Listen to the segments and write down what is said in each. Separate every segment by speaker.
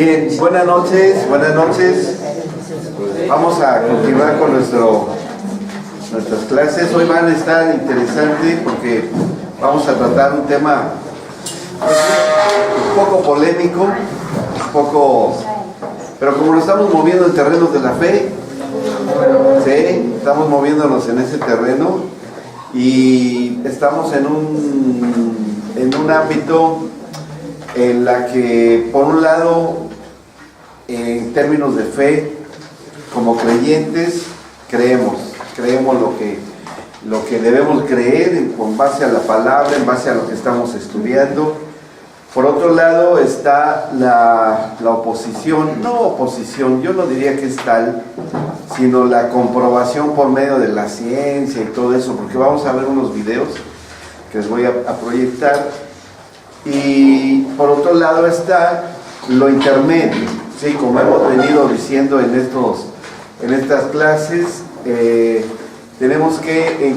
Speaker 1: Bien, buenas noches, buenas noches. Vamos a continuar con nuestras clases. Hoy van a estar interesantes porque vamos a tratar un tema un poco polémico, pero como lo estamos moviendo en terrenos de la fe, sí, estamos moviéndonos en ese terreno y estamos en un ámbito en la que, por un lado, en términos de fe, como creyentes, creemos lo que debemos creer con base a la palabra, en base a lo que estamos estudiando. Por otro lado está la oposición, no oposición, yo no diría que es tal, sino la comprobación por medio de la ciencia y todo eso, porque vamos a ver unos videos que les voy a proyectar. Y por otro lado está lo intermedio, ¿sí? Como hemos venido diciendo en estas clases, tenemos que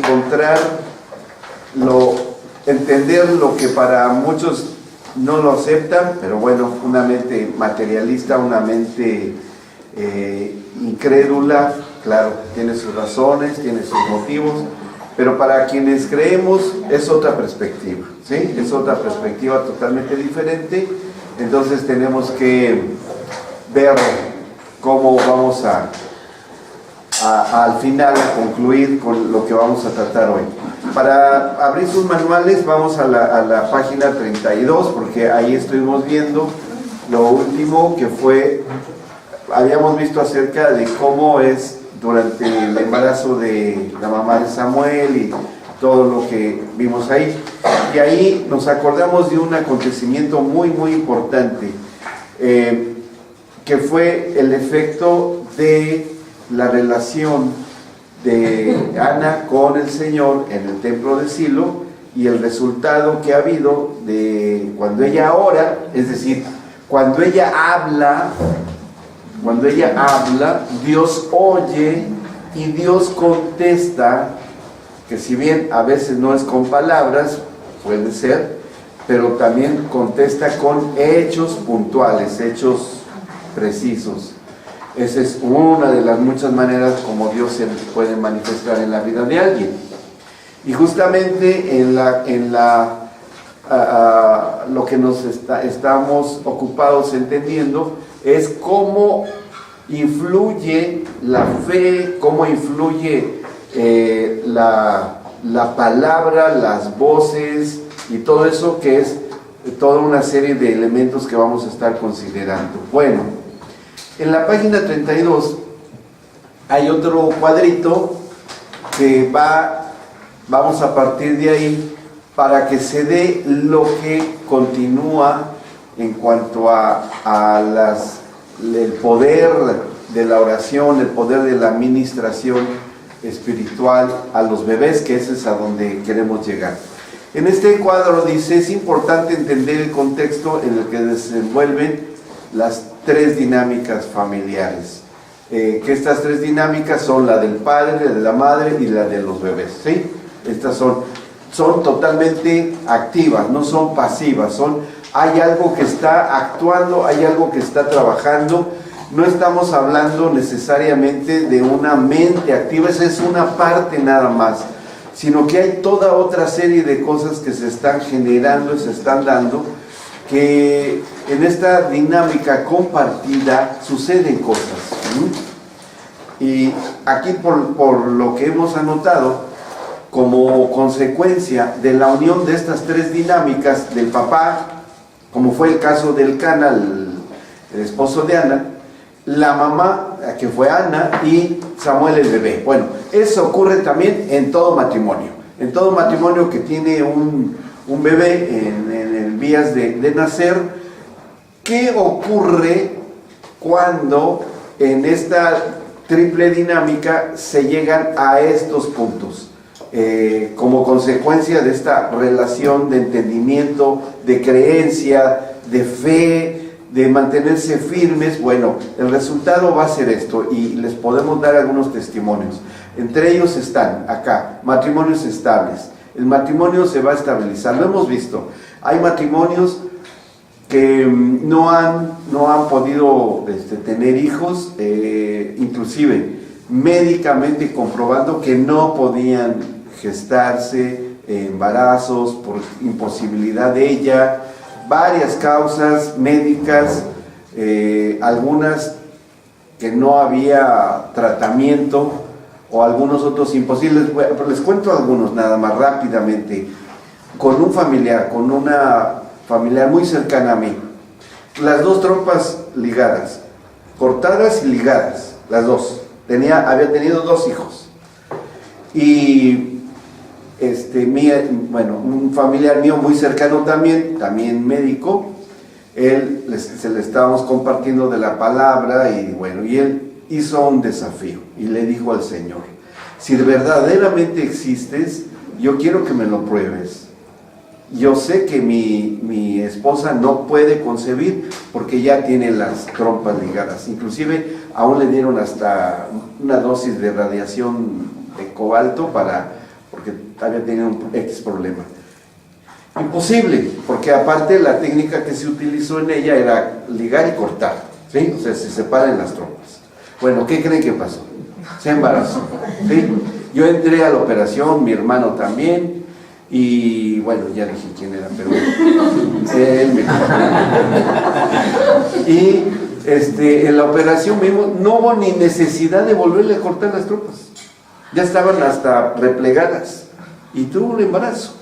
Speaker 1: entender lo que para muchos no lo aceptan, pero bueno, una mente materialista, una mente incrédula, claro, tiene sus razones, tiene sus motivos, pero para quienes creemos es otra perspectiva, ¿sí? Es otra perspectiva totalmente diferente. Entonces tenemos que ver cómo vamos al final a concluir con lo que vamos a tratar hoy. Para abrir sus manuales vamos a la página 32, porque ahí estuvimos viendo lo último que habíamos visto acerca de cómo es durante el embarazo de la mamá de Samuel y todo lo que vimos ahí. Y ahí nos acordamos de un acontecimiento muy importante, que fue el efecto de la relación de Ana con el Señor en el templo de Silo y el resultado que ha habido de cuando ella ora, es decir, cuando ella habla, Dios oye y Dios contesta, que si bien a veces no es con palabras, puede ser, pero también contesta con hechos puntuales, hechos precisos. Esa es una de las muchas maneras como Dios se puede manifestar en la vida de alguien. Y justamente lo que nos estamos ocupados entendiendo es cómo influye la fe, cómo influye la palabra, las voces y todo eso, que es toda una serie de elementos que vamos a estar considerando. Bueno, en la página 32 hay otro cuadrito que vamos a partir de ahí para que se dé lo que continúa en cuanto el poder de la oración, el poder de la administración espiritual a los bebés, que ese es a donde queremos llegar. En este cuadro dice: es importante entender el contexto en el que desenvuelven las tres dinámicas familiares, que estas tres dinámicas son la del padre, la de la madre y la de los bebés, ¿sí? Estas son totalmente activas, no son pasivas, hay algo que está actuando, hay algo que está trabajando. No estamos hablando necesariamente de una mente activa, esa es una parte nada más, sino que hay toda otra serie de cosas que se están generando y se están dando, que en esta dinámica compartida suceden cosas. Y aquí por lo que hemos anotado, como consecuencia de la unión de estas tres dinámicas del papá, como fue el caso del Elcana, el esposo de Ana, la mamá, que fue Ana, y Samuel el bebé. Bueno, eso ocurre también en todo matrimonio. En todo matrimonio que tiene un bebé en vías de nacer. ¿Qué ocurre cuando en esta triple dinámica se llegan a estos puntos? Como consecuencia de esta relación de entendimiento, de creencia, de fe, de mantenerse firmes, bueno, el resultado va a ser esto, y les podemos dar algunos testimonios. Entre ellos están acá matrimonios estables. El matrimonio se va a estabilizar, lo hemos visto. Hay matrimonios que no han podido tener hijos, inclusive médicamente comprobando que no podían gestarse, embarazos por imposibilidad de ella, varias causas médicas, algunas que no había tratamiento o algunos otros imposibles. Bueno, les cuento algunos nada más rápidamente. Con un familiar, con una familiar muy cercana a mí, las dos trompas ligadas, cortadas y ligadas, las dos. Había tenido 2 hijos. Y un familiar mío muy cercano también médico, se le estábamos compartiendo de la palabra y él hizo un desafío y le dijo al Señor: si verdaderamente existes, yo quiero que me lo pruebes. Yo sé que mi esposa no puede concebir porque ya tiene las trompas ligadas, inclusive aún le dieron hasta una dosis de radiación de cobalto porque había tenido un X problema. Imposible, porque aparte la técnica que se utilizó en ella era ligar y cortar, ¿sí? O sea, se separan las trompas. Bueno, ¿qué creen que pasó? Se embarazó, ¿sí? Yo entré a la operación, mi hermano también, y bueno, ya dije quién era, pero él me... Y en la operación mismo no hubo ni necesidad de volverle a cortar las trompas. Ya estaban hasta replegadas y tuvo un embarazo.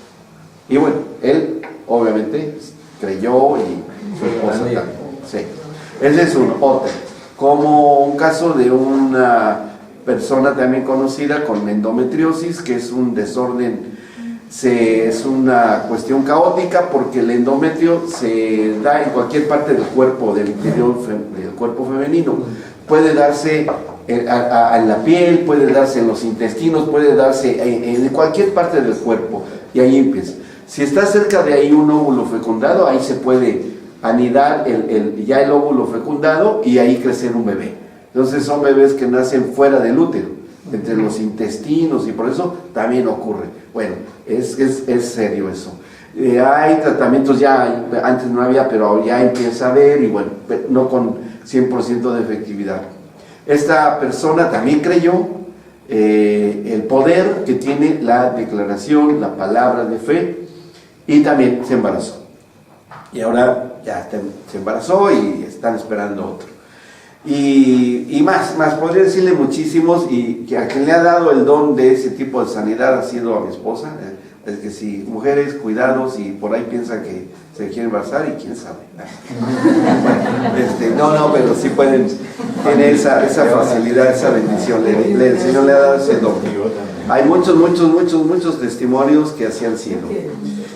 Speaker 1: Y bueno, él obviamente creyó y su esposa también. Sí. Ese es otro. Como un caso de una persona también conocida con endometriosis, que es un desorden, es una cuestión caótica porque el endometrio se da en cualquier parte del cuerpo, del interior del cuerpo femenino. Puede darse en la piel, puede darse en los intestinos, puede darse en cualquier parte del cuerpo, y ahí empieza. Si está cerca de ahí un óvulo fecundado, ahí se puede anidar ya el óvulo fecundado y ahí crecer un bebé. Entonces son bebés que nacen fuera del útero, entre los intestinos, y por eso también ocurre. Bueno, es serio eso. Hay tratamientos ya, antes no había, pero ya empieza a haber, y bueno, no con 100% de efectividad. Esta persona también creyó el poder que tiene la declaración, la palabra de fe, y también se embarazó. Y ahora ya se embarazó y están esperando otro. Y más, podría decirle muchísimos, y que a quien le ha dado el don de ese tipo de sanidad ha sido a mi esposa. Es que si mujeres, cuidados, y por ahí piensan que se quieren embarazar, y quién sabe. No, pero sí pueden tener esa facilidad, esa bendición. El Señor le ha dado ese don. Hay muchos testimonios que así han sido.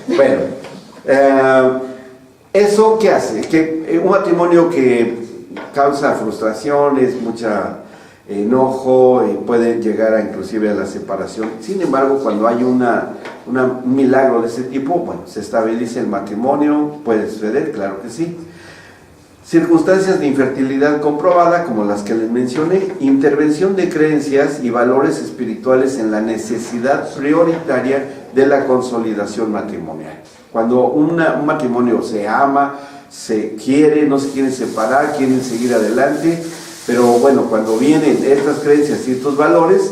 Speaker 1: Bueno, ¿eso qué hace? Que un matrimonio que causa frustraciones, mucha enojo, puede llegar inclusive a la separación. Sin embargo, cuando hay un milagro de ese tipo, bueno, se estabiliza el matrimonio. Puede suceder, claro que sí. Circunstancias de infertilidad comprobada, como las que les mencioné. Intervención de creencias y valores espirituales en la necesidad prioritaria de la consolidación matrimonial. Cuando un matrimonio se ama, se quiere, no se quieren separar, quieren seguir adelante, pero bueno, cuando vienen estas creencias y estos valores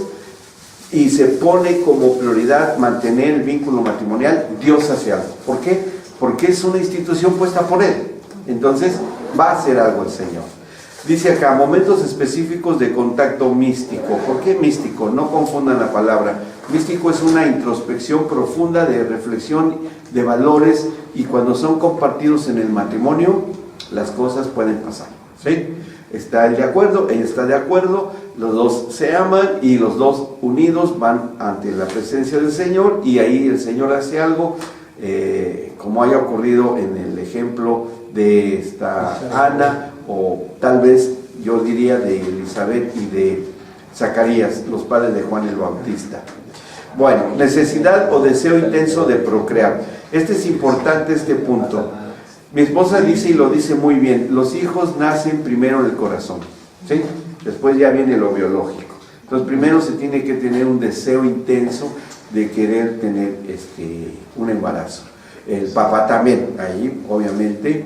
Speaker 1: y se pone como prioridad mantener el vínculo matrimonial, Dios hace algo. ¿Por qué? Porque es una institución puesta por Él. Entonces va a hacer algo el Señor. Dice acá, momentos específicos de contacto místico. ¿Por qué místico? No confundan la palabra. Místico es una introspección profunda de reflexión de valores, y cuando son compartidos en el matrimonio, las cosas pueden pasar, ¿sí? Está él de acuerdo, ella está de acuerdo, los dos se aman y los dos unidos van ante la presencia del Señor, y ahí el Señor hace algo, como haya ocurrido en el ejemplo de esta Ana, o tal vez yo diría de Elizabeth y de Zacarías, los padres de Juan el Bautista. Bueno, necesidad o deseo intenso de procrear. Este es importante, este punto. Mi esposa dice, y lo dice muy bien, los hijos nacen primero en el corazón, ¿sí? Después ya viene lo biológico. Entonces primero se tiene que tener un deseo intenso de querer tener un embarazo. El papá también, ahí obviamente.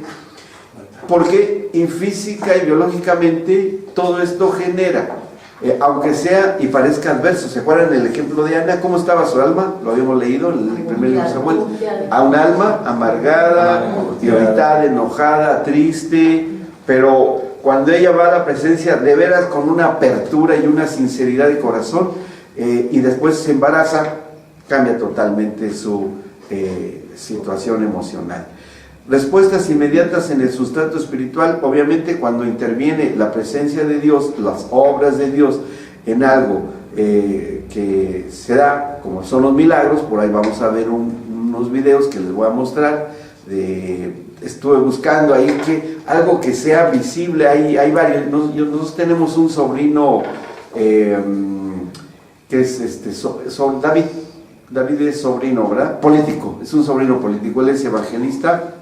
Speaker 1: Porque física y biológicamente todo esto genera, aunque sea y parezca adverso. ¿Se acuerdan del ejemplo de Ana? ¿Cómo estaba su alma? Lo habíamos leído en el primer libro de Samuel. A un alma amargada, irritada, enojada, triste, pero cuando ella va a la presencia de veras con una apertura y una sinceridad de corazón, y después se embaraza, cambia totalmente su situación emocional. Respuestas inmediatas en el sustrato espiritual, obviamente cuando interviene la presencia de Dios, las obras de Dios en algo que se da, como son los milagros. Por ahí vamos a ver unos videos que les voy a mostrar. Estuve buscando ahí algo que sea visible. Hay varios. Nosotros tenemos un sobrino que es David es sobrino, ¿verdad? Político, es un sobrino político, él es evangelista.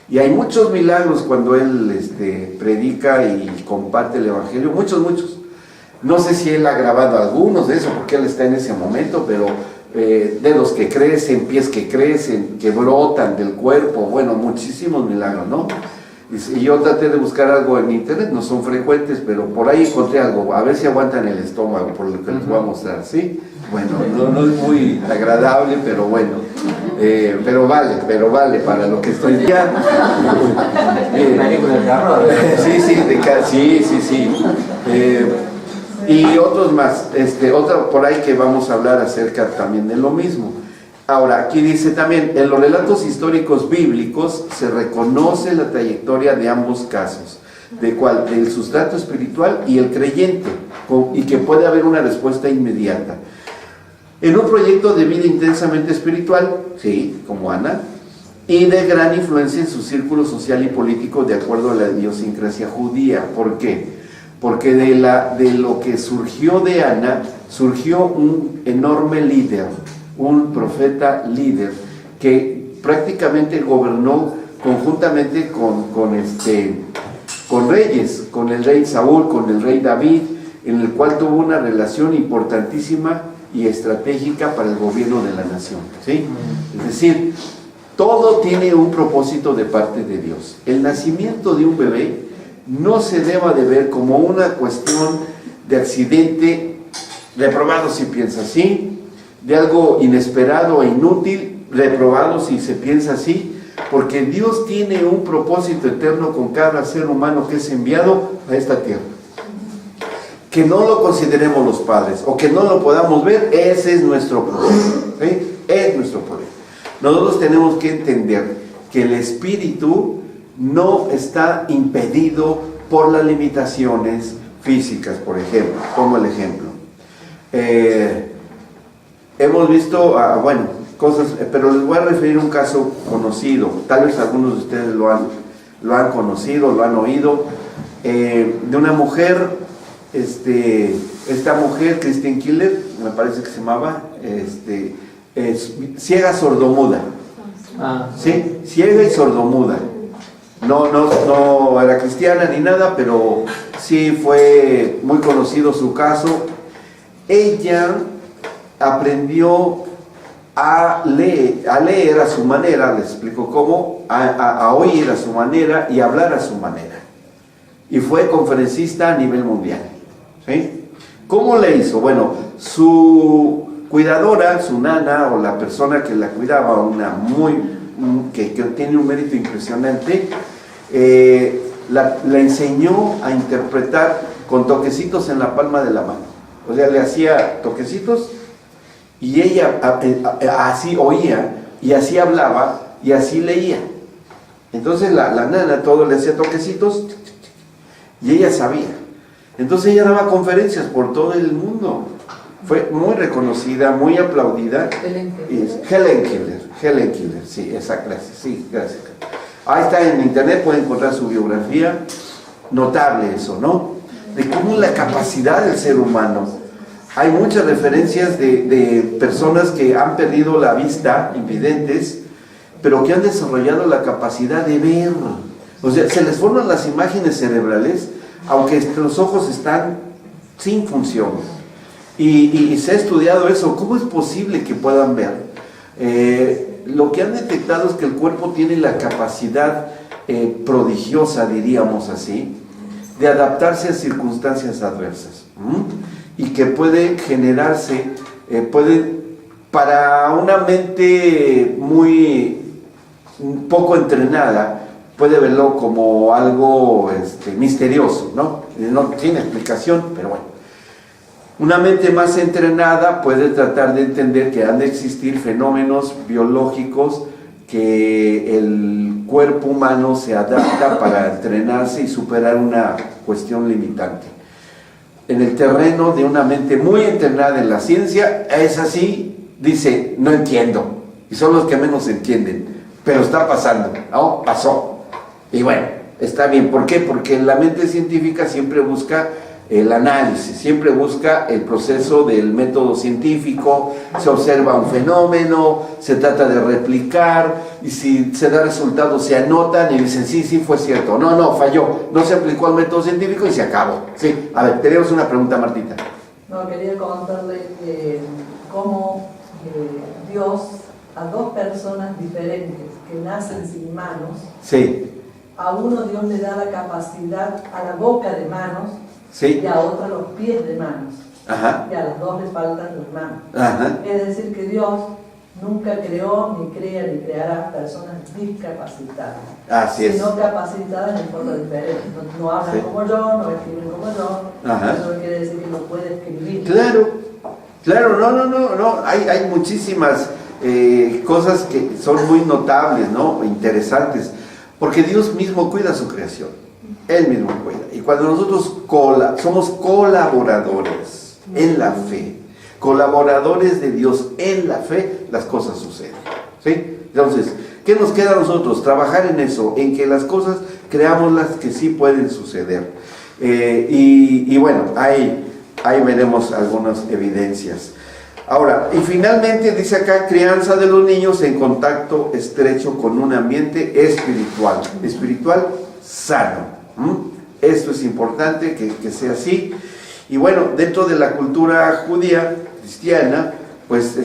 Speaker 1: Y hay muchos milagros cuando él predica y comparte el evangelio, muchos. No sé si él ha grabado algunos de eso, porque él está en ese momento, pero dedos que crecen, pies que crecen, que brotan del cuerpo, bueno, muchísimos milagros, ¿no? Y yo traté de buscar algo en internet, no son frecuentes, pero por ahí encontré algo, a ver si aguantan el estómago, por lo que les voy a mostrar, ¿sí? Bueno, no es muy agradable, pero bueno, pero vale para lo que estoy diciendo. Sí. Y otros más, otra por ahí que vamos a hablar acerca también de lo mismo. Ahora, aquí dice también, en los relatos históricos bíblicos se reconoce la trayectoria de ambos casos, del sustrato espiritual y el creyente, y que puede haber una respuesta inmediata. En un proyecto de vida intensamente espiritual, sí, como Ana, y de gran influencia en su círculo social y político de acuerdo a la idiosincrasia judía. ¿Por qué? Porque de lo que surgió de Ana, surgió un enorme líder, un profeta líder, que prácticamente gobernó conjuntamente con reyes, con el rey Saúl, con el rey David, en el cual tuvo una relación importantísima y estratégica para el gobierno de la nación, ¿sí? Es decir, todo tiene un propósito de parte de Dios. El nacimiento de un bebé no se deba de ver como una cuestión de accidente, reprobado si piensa así, de algo inesperado e inútil, reprobado si se piensa así, porque Dios tiene un propósito eterno con cada ser humano que es enviado a esta tierra. Que no lo consideremos los padres o que no lo podamos ver, ese es nuestro problema, ¿sí? Es nuestro problema. Nosotros tenemos que entender que el espíritu no está impedido por las limitaciones físicas, por ejemplo. Pongo el ejemplo. Hemos visto, cosas, pero les voy a referir un caso conocido. Tal vez algunos de ustedes lo han conocido, lo han oído, de una mujer. Esta mujer, Christine Keeler, me parece que se llamaba, ciega sordomuda, ¿sí? Ciega y sordomuda. No era cristiana ni nada, pero sí fue muy conocido su caso. Ella aprendió a leer a su manera, les explico cómo, a oír a su manera y hablar a su manera. Y fue conferencista a nivel mundial. ¿Sí? ¿Cómo le hizo? Bueno, su cuidadora, su nana o la persona que la cuidaba, que tiene un mérito impresionante, la enseñó a interpretar con toquecitos en la palma de la mano. O sea, le hacía toquecitos y ella así oía y así hablaba y así leía. Entonces la nana todo le hacía toquecitos y ella sabía. Entonces ella daba conferencias por todo el mundo. Fue muy reconocida, muy aplaudida. Helen Keeler, sí, gracias. Ahí está en internet, pueden encontrar su biografía. Notable eso, ¿no? De cómo la capacidad del ser humano. Hay muchas referencias de personas que han perdido la vista, invidentes, pero que han desarrollado la capacidad de ver. O sea, se les forman las imágenes cerebrales, aunque los ojos están sin función. Y se ha estudiado eso. ¿Cómo es posible que puedan ver? Lo que han detectado es que el cuerpo tiene la capacidad prodigiosa, diríamos así, de adaptarse a circunstancias adversas. Y que puede generarse, para una mente muy poco entrenada, puede verlo como algo misterioso, ¿no? No tiene explicación, pero bueno. Una mente más entrenada puede tratar de entender que han de existir fenómenos biológicos que el cuerpo humano se adapta para entrenarse y superar una cuestión limitante. En el terreno de una mente muy entrenada en la ciencia, es así, dice, no entiendo, y son los que menos entienden, pero está pasando, ¿no? Pasó. Y bueno, está bien. ¿Por qué? Porque la mente científica siempre busca el análisis, siempre busca el proceso del método científico, se observa un fenómeno, se trata de replicar, y si se da resultados se anotan y dicen, sí, sí, fue cierto, no, falló, no se aplicó al método científico y se acabó. Sí, a ver, tenemos una pregunta, Martita.
Speaker 2: No, quería contarle cómo Dios a dos personas diferentes que nacen sin manos,
Speaker 1: sí,
Speaker 2: a uno Dios le da la capacidad a la boca de manos,
Speaker 1: sí,
Speaker 2: y a otra los pies de manos.
Speaker 1: Ajá.
Speaker 2: Y a las dos les faltan las manos.
Speaker 1: Ajá.
Speaker 2: Es decir, que Dios nunca creó, ni crea, ni creará personas discapacitadas.
Speaker 1: Así es.
Speaker 2: Sino capacitadas en forma diferente. No hablan, sí, como yo, no escriben como yo.
Speaker 1: Ajá.
Speaker 2: Eso no quiere decir que no puede escribir.
Speaker 1: Claro, no. Hay muchísimas cosas que son muy notables, ¿no? Interesantes. Porque Dios mismo cuida su creación. Él mismo cuida. Y cuando nosotros somos colaboradores en la fe, colaboradores de Dios en la fe, las cosas suceden. ¿Sí? Entonces, ¿qué nos queda a nosotros? Trabajar en eso, en que las cosas creamos las que sí pueden suceder. Y bueno, ahí veremos algunas evidencias. Ahora, y finalmente dice acá, crianza de los niños en contacto estrecho con un ambiente espiritual sano. Esto es importante que sea así. Y bueno, dentro de la cultura judía, cristiana, pues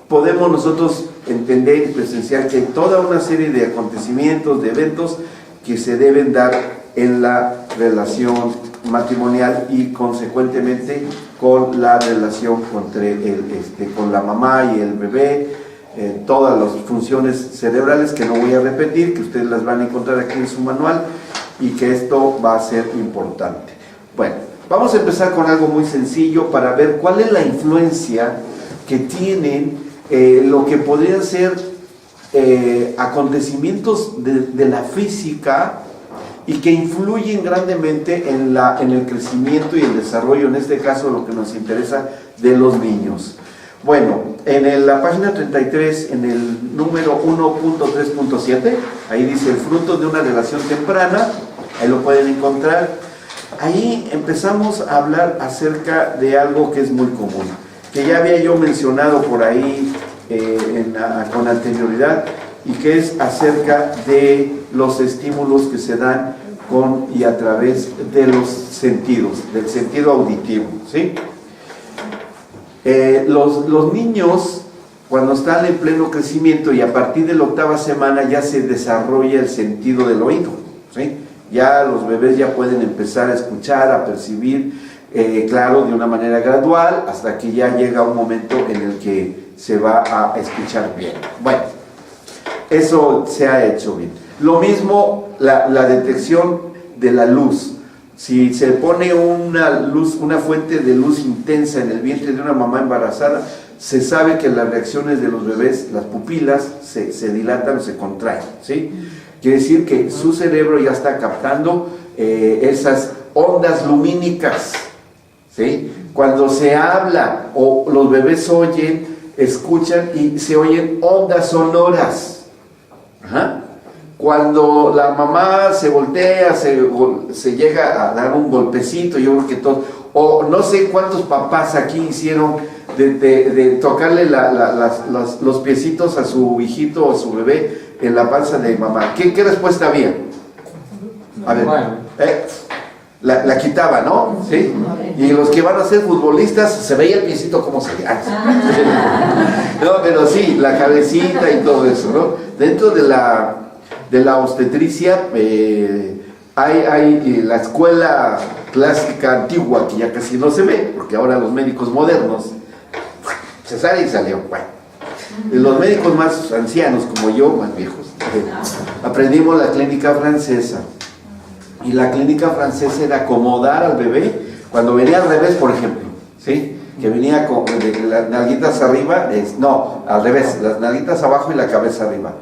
Speaker 1: podemos nosotros entender y presenciar que hay toda una serie de acontecimientos, de eventos que se deben dar en la relación matrimonial y consecuentemente con la relación con la mamá y el bebé, todas las funciones cerebrales que no voy a repetir, que ustedes las van a encontrar aquí en su manual y que esto va a ser importante. Bueno, vamos a empezar con algo muy sencillo para ver cuál es la influencia que tienen lo que podrían ser acontecimientos de la física y que influyen grandemente en el crecimiento y el desarrollo, en este caso lo que nos interesa, de los niños. Bueno, en la página 33, en el número 1.3.7, ahí dice el fruto de una relación temprana, ahí lo pueden encontrar. Ahí empezamos a hablar acerca de algo que es muy común, que ya había yo mencionado por ahí con anterioridad, y que es acerca de los estímulos que se dan con y a través de los sentidos, del sentido auditivo, ¿sí? Los niños, cuando están en pleno crecimiento y a partir de la 8ª semana ya se desarrolla el sentido del oído, ¿sí? Ya los bebés ya pueden empezar a escuchar, a percibir, claro, de una manera gradual, hasta que ya llega un momento en el que se va a escuchar bien. Bueno, eso se ha hecho bien. Lo mismo la detección de la luz. Si se pone una fuente de luz intensa en el vientre de una mamá embarazada, se sabe que las reacciones de los bebés, las pupilas, se dilatan, se contraen, ¿sí? Quiere decir que su cerebro ya está captando esas ondas lumínicas, ¿sí? Cuando se habla o los bebés oyen, escuchan y se oyen ondas sonoras. Ajá. Cuando la mamá se voltea, se llega a dar un golpecito, yo creo que todos, o no sé cuántos papás aquí hicieron de tocarle los piecitos a su hijito o a su bebé en la panza de mamá. ¿Qué respuesta había? A ver, la quitaba, ¿no? ¿Sí? Y los que van a ser futbolistas, se veía el piecito como se no, pero sí, la cabecita y todo eso, ¿no? Dentro de la obstetricia hay la escuela clásica antigua, que ya casi no se ve, porque ahora los médicos modernos, cesárea y salió, bueno. Los médicos más ancianos, como yo, más viejos, aprendimos la clínica francesa. Y la clínica francesa era acomodar al bebé cuando venía al revés, por ejemplo, ¿sí? Que venía con las nalguitas arriba, no, al revés, las nalguitas abajo y la cabeza arriba.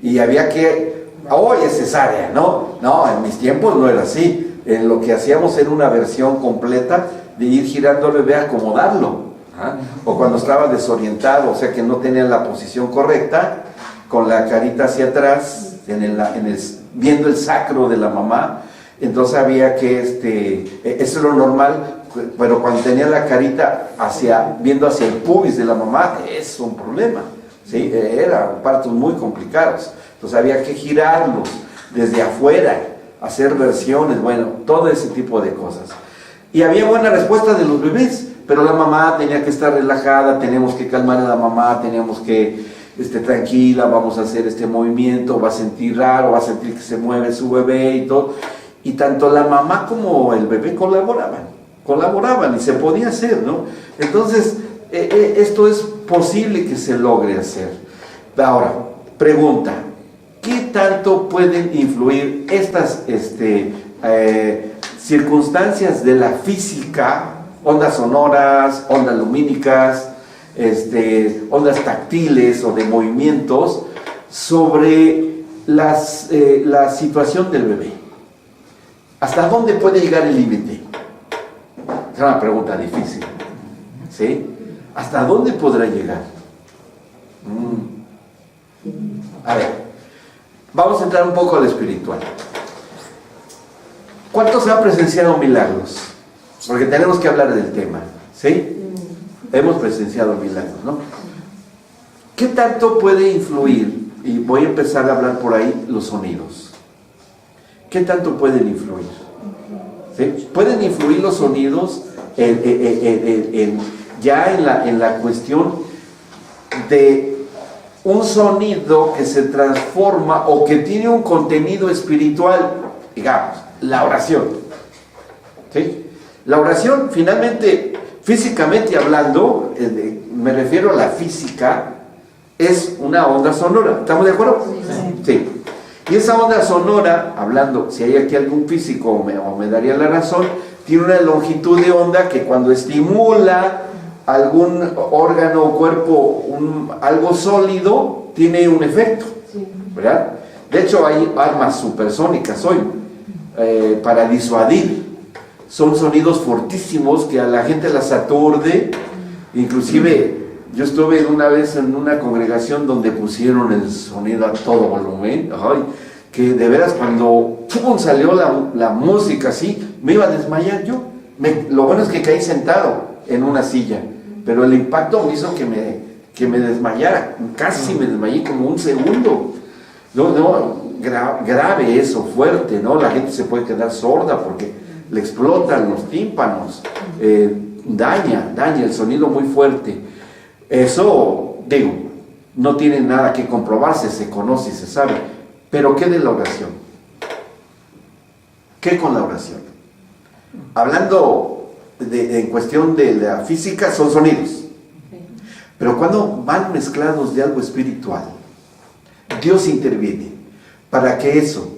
Speaker 1: Y había que, hoy es cesárea, ¿no? No, en mis tiempos no era así. En lo que hacíamos era una versión completa de ir girando al bebé a acomodarlo. ¿Ah? O cuando estaba desorientado, o sea que no tenía la posición correcta, con la carita hacia atrás, viendo el sacro de la mamá. Entonces había que, eso es lo normal, pero cuando tenía la carita viendo hacia el pubis de la mamá, es un problema, ¿sí? Eran partos muy complicados, entonces había que girarlos desde afuera, hacer versiones, bueno, todo ese tipo de cosas. Y había buena respuesta de los bebés, pero la mamá tenía que estar relajada, teníamos que calmar a la mamá, teníamos que, tranquila, vamos a hacer este movimiento, va a sentir raro, va a sentir que se mueve su bebé y todo. Y tanto la mamá como el bebé colaboraban y se podía hacer, ¿no? Entonces, esto es posible que se logre hacer. Ahora, pregunta, ¿qué tanto pueden influir estas circunstancias de la física, ondas sonoras, ondas lumínicas, ondas táctiles o de movimientos, sobre la situación del bebé? ¿Hasta dónde puede llegar el límite? Es una pregunta difícil, ¿sí? ¿Hasta dónde podrá llegar? A ver, vamos a entrar un poco al espiritual. ¿Cuántos han presenciado milagros? Porque tenemos que hablar del tema, ¿sí? Hemos presenciado milagros, ¿no? ¿Qué tanto puede influir? Y voy a empezar a hablar por ahí, los sonidos. ¿Qué tanto pueden influir? ¿Sí? Pueden influir los sonidos ya en la cuestión de un sonido que se transforma o que tiene un contenido espiritual, digamos, la oración. ¿Sí? La oración, finalmente, físicamente hablando, me refiero a la física, es una onda sonora. ¿Estamos de acuerdo? Sí. Y esa onda sonora, hablando, si hay aquí algún físico o me daría la razón, tiene una longitud de onda que cuando estimula algún órgano o cuerpo, algo sólido, tiene un efecto, ¿verdad? De hecho, hay armas supersónicas hoy para disuadir. Son sonidos fortísimos que a la gente las aturde. Inclusive, yo estuve una vez en una congregación donde pusieron el sonido a todo volumen, que de veras cuando salió la música así, me iba a desmayar yo. Lo bueno es que caí sentado en una silla, pero el impacto me hizo que me desmayara. Casi me desmayé como un segundo. Grave eso, fuerte, ¿no? La gente se puede quedar sorda porque le explotan los tímpanos, daña el sonido muy fuerte. Eso, digo, no tiene nada que comprobarse, se conoce y se sabe. Pero ¿qué de la oración? ¿Qué con la oración? Hablando en cuestión de la física, son sonidos. Pero cuando van mezclados de algo espiritual, Dios interviene para que eso,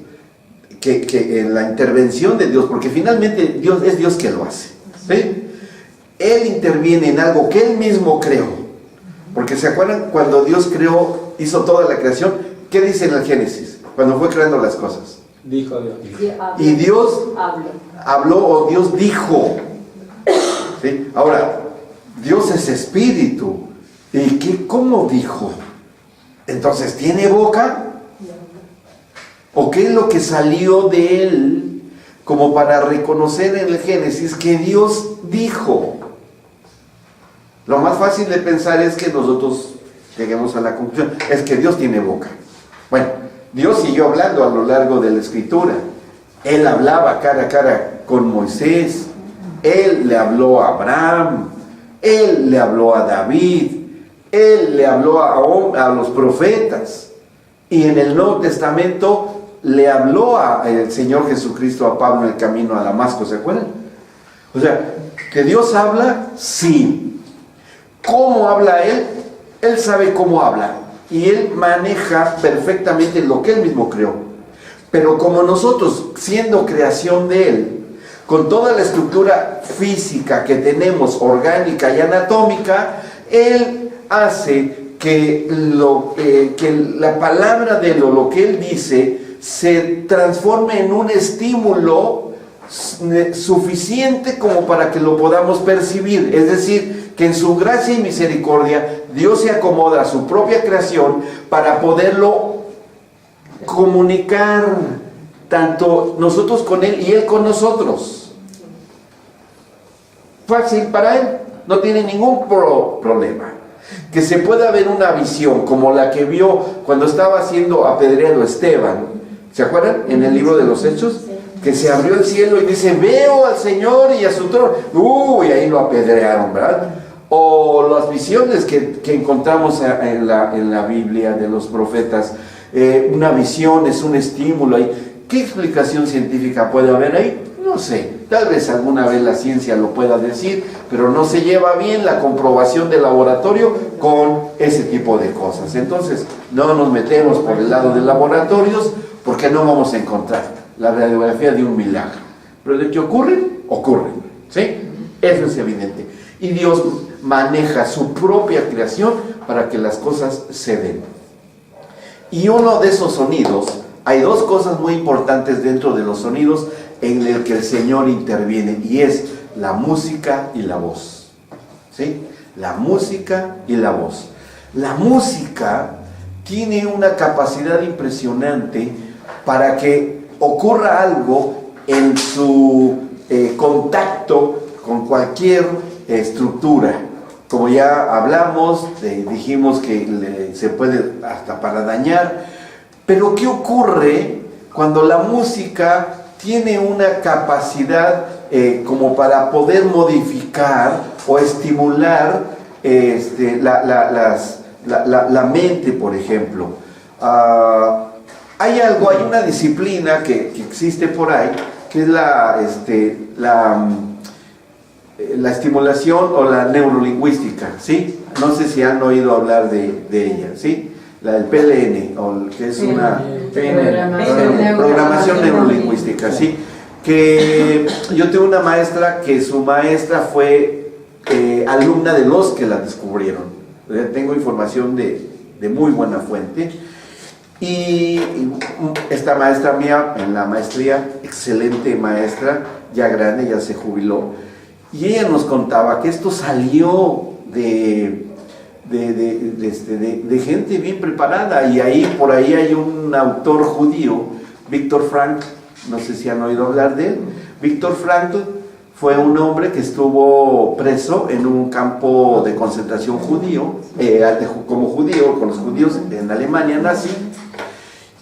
Speaker 1: que en la intervención de Dios, porque finalmente Dios es Dios que lo hace, ¿sí? Él interviene en algo que Él mismo creó. Porque ¿se acuerdan cuando Dios hizo toda la creación? ¿Qué dice en el Génesis? Cuando fue creando las cosas.
Speaker 3: Dijo Dios.
Speaker 1: Y Dios habló o Dios dijo. ¿Sí? Ahora, Dios es espíritu. ¿Y cómo dijo? Entonces, ¿tiene boca? ¿O qué es lo que salió de Él como para reconocer en el Génesis que Dios dijo? Lo más fácil de pensar es que nosotros lleguemos a la conclusión, es que Dios tiene boca. Bueno, Dios siguió hablando a lo largo de la Escritura. Él hablaba cara a cara con Moisés, Él le habló a Abraham, Él le habló a David, Él le habló a los profetas. Y en el Nuevo Testamento le habló al Señor Jesucristo a Pablo en el camino a Damasco, ¿se acuerdan? O sea, que Dios habla, sí. ¿Cómo habla Él? Él sabe cómo habla. Y Él maneja perfectamente lo que Él mismo creó. Pero como nosotros, siendo creación de Él, con toda la estructura física que tenemos, orgánica y anatómica, Él hace que la palabra de Él, o lo que Él dice, se transforme en un estímulo suficiente como para que lo podamos percibir. Es decir, que en su gracia y misericordia Dios se acomoda a su propia creación para poderlo comunicar, tanto nosotros con Él y Él con nosotros. Fácil para Él, no tiene ningún problema. Que se pueda ver una visión como la que vio cuando estaba siendo apedreado Esteban. ¿Se acuerdan? En el libro de los Hechos, que se abrió el cielo y dice, veo al Señor y a su trono. Y ahí lo apedrearon, ¿verdad? O las visiones que encontramos en la Biblia de los profetas. Una visión es un estímulo ahí. ¿Qué explicación científica puede haber ahí? No sé, tal vez alguna vez la ciencia lo pueda decir, pero no se lleva bien la comprobación del laboratorio con ese tipo de cosas. Entonces, no nos metemos por el lado de laboratorios, porque no vamos a encontrar la radiografía de un milagro. Pero de que ocurren, ocurren, ¿sí? Eso es evidente. Y Dios maneja su propia creación para que las cosas se den. Y uno de esos sonidos, hay dos cosas muy importantes dentro de los sonidos en el que el Señor interviene, y es la música y la voz, ¿sí? La música y la voz. La música tiene una capacidad impresionante para que ocurra algo en su contacto con cualquier estructura. Como ya hablamos, dijimos que se puede hasta para dañar. Pero ¿qué ocurre cuando la música tiene una capacidad como para poder modificar o estimular la mente, por ejemplo? Hay una disciplina que existe por ahí, que es la estimulación o la neurolingüística, ¿sí? No sé si han oído hablar de ella, ¿sí? El PLN, que es una programación neurolingüística, ¿sí? Que yo tengo una maestra que su maestra fue alumna de los que la descubrieron. Tengo información de muy buena fuente. Y esta maestra mía en la maestría, excelente maestra, ya grande, ya se jubiló, y ella nos contaba que esto salió de gente bien preparada. Y por ahí hay un autor judío, Viktor Frankl, no sé si han oído hablar de él. Viktor Frankl fue un hombre que estuvo preso en un campo de concentración judío, como judío, con los judíos en Alemania nazi,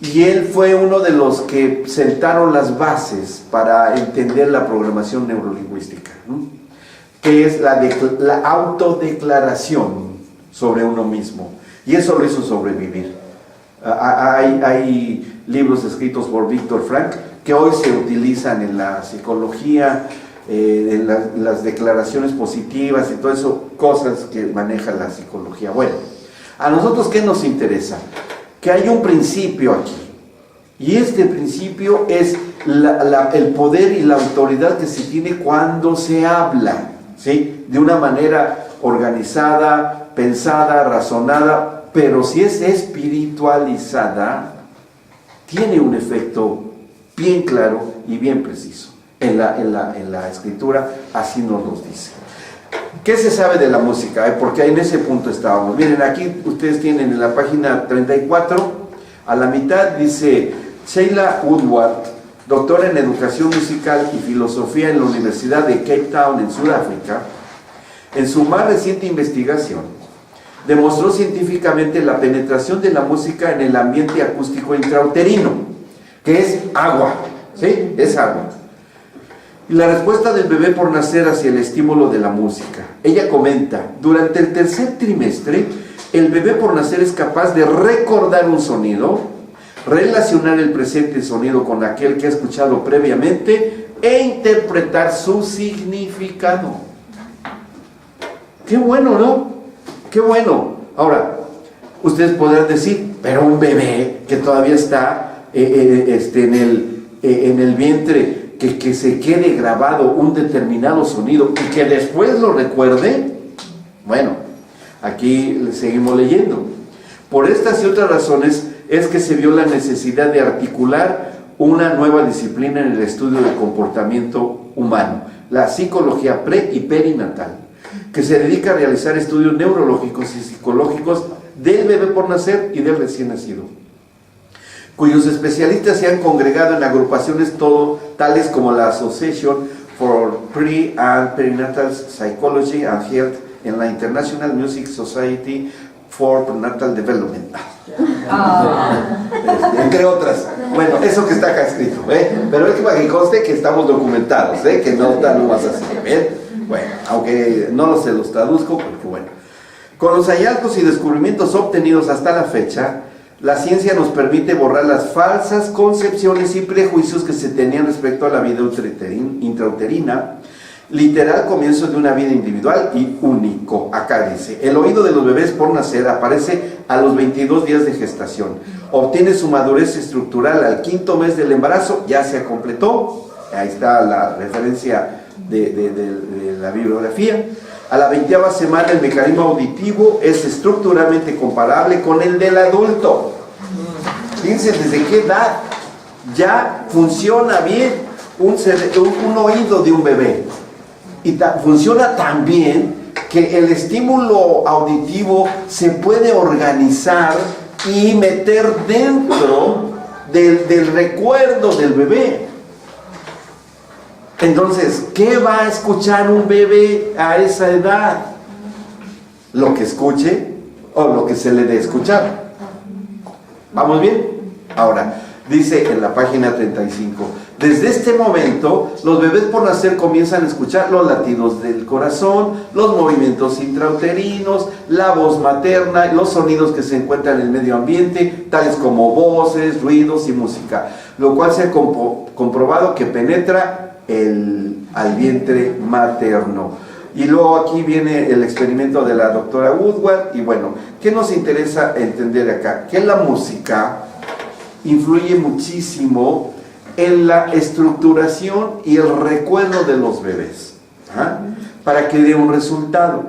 Speaker 1: y él fue uno de los que sentaron las bases para entender la programación neurolingüística, ¿no? Que es la autodeclaración sobre uno mismo, y eso lo hizo sobrevivir. Hay libros escritos por Viktor Frankl que hoy se utilizan en la psicología, en las declaraciones positivas y todo eso, cosas que maneja la psicología. Bueno, a nosotros ¿qué nos interesa? Que hay un principio aquí, y este principio es el poder y la autoridad que se tiene cuando se habla, ¿sí? De una manera organizada, pensada, razonada, pero si es espiritualizada, tiene un efecto bien claro y bien preciso. En la escritura así nos lo dice. ¿Qué se sabe de la música? Porque en ese punto estábamos. Miren, aquí ustedes tienen en la página 34, a la mitad dice Sheila Woodward, doctora en educación musical y filosofía en la Universidad de Cape Town en Sudáfrica. En su más reciente investigación, demostró científicamente la penetración de la música en el ambiente acústico intrauterino, que es agua, ¿sí? Es agua. Y la respuesta del bebé por nacer hacia el estímulo de la música. Ella comenta, durante el tercer trimestre, el bebé por nacer es capaz de recordar un sonido, relacionar el presente sonido con aquel que ha escuchado previamente e interpretar su significado. Qué bueno, ¿no? Qué bueno. Ahora, ustedes podrán decir, pero un bebé que todavía está en el vientre, que se quede grabado un determinado sonido y que después lo recuerde. Bueno, aquí seguimos leyendo. Por estas y otras razones es que se vio la necesidad de articular una nueva disciplina en el estudio del comportamiento humano, la psicología pre y perinatal, que se dedica a realizar estudios neurológicos y psicológicos del bebé por nacer y del recién nacido, cuyos especialistas se han congregado en agrupaciones tales como la Association for Pre- and Perinatal Psychology and Health en la International Music Society for Prenatal Development. Entre otras. Bueno, eso que está acá escrito, pero es para que conste que estamos documentados, que no está nomás así, bueno, aunque no se los traduzco, porque bueno. Con los hallazgos y descubrimientos obtenidos hasta la fecha, la ciencia nos permite borrar las falsas concepciones y prejuicios que se tenían respecto a la vida intrauterina, literal comienzo de una vida individual y único. Acá dice, el oído de los bebés por nacer aparece a los 22 días de gestación, obtiene su madurez estructural al 5º mes del embarazo, ya se completó, ahí está la referencia de la bibliografía. A la 20ª semana el mecanismo auditivo es estructuralmente comparable con el del adulto. Fíjense desde qué edad ya funciona bien un oído de un bebé. Y funciona tan bien que el estímulo auditivo se puede organizar y meter dentro del recuerdo del bebé. Entonces, ¿qué va a escuchar un bebé a esa edad? Lo que escuche o lo que se le dé escuchar. ¿Vamos bien? Ahora, dice en la página 35, desde este momento, los bebés por nacer comienzan a escuchar los latidos del corazón, los movimientos intrauterinos, la voz materna, los sonidos que se encuentran en el medio ambiente, tales como voces, ruidos y música, lo cual se ha comprobado que penetra al vientre materno. Y luego aquí viene el experimento de la doctora Woodward. Y bueno, ¿qué nos interesa entender acá? Que la música influye muchísimo en la estructuración y el recuerdo de los bebés, para que dé un resultado.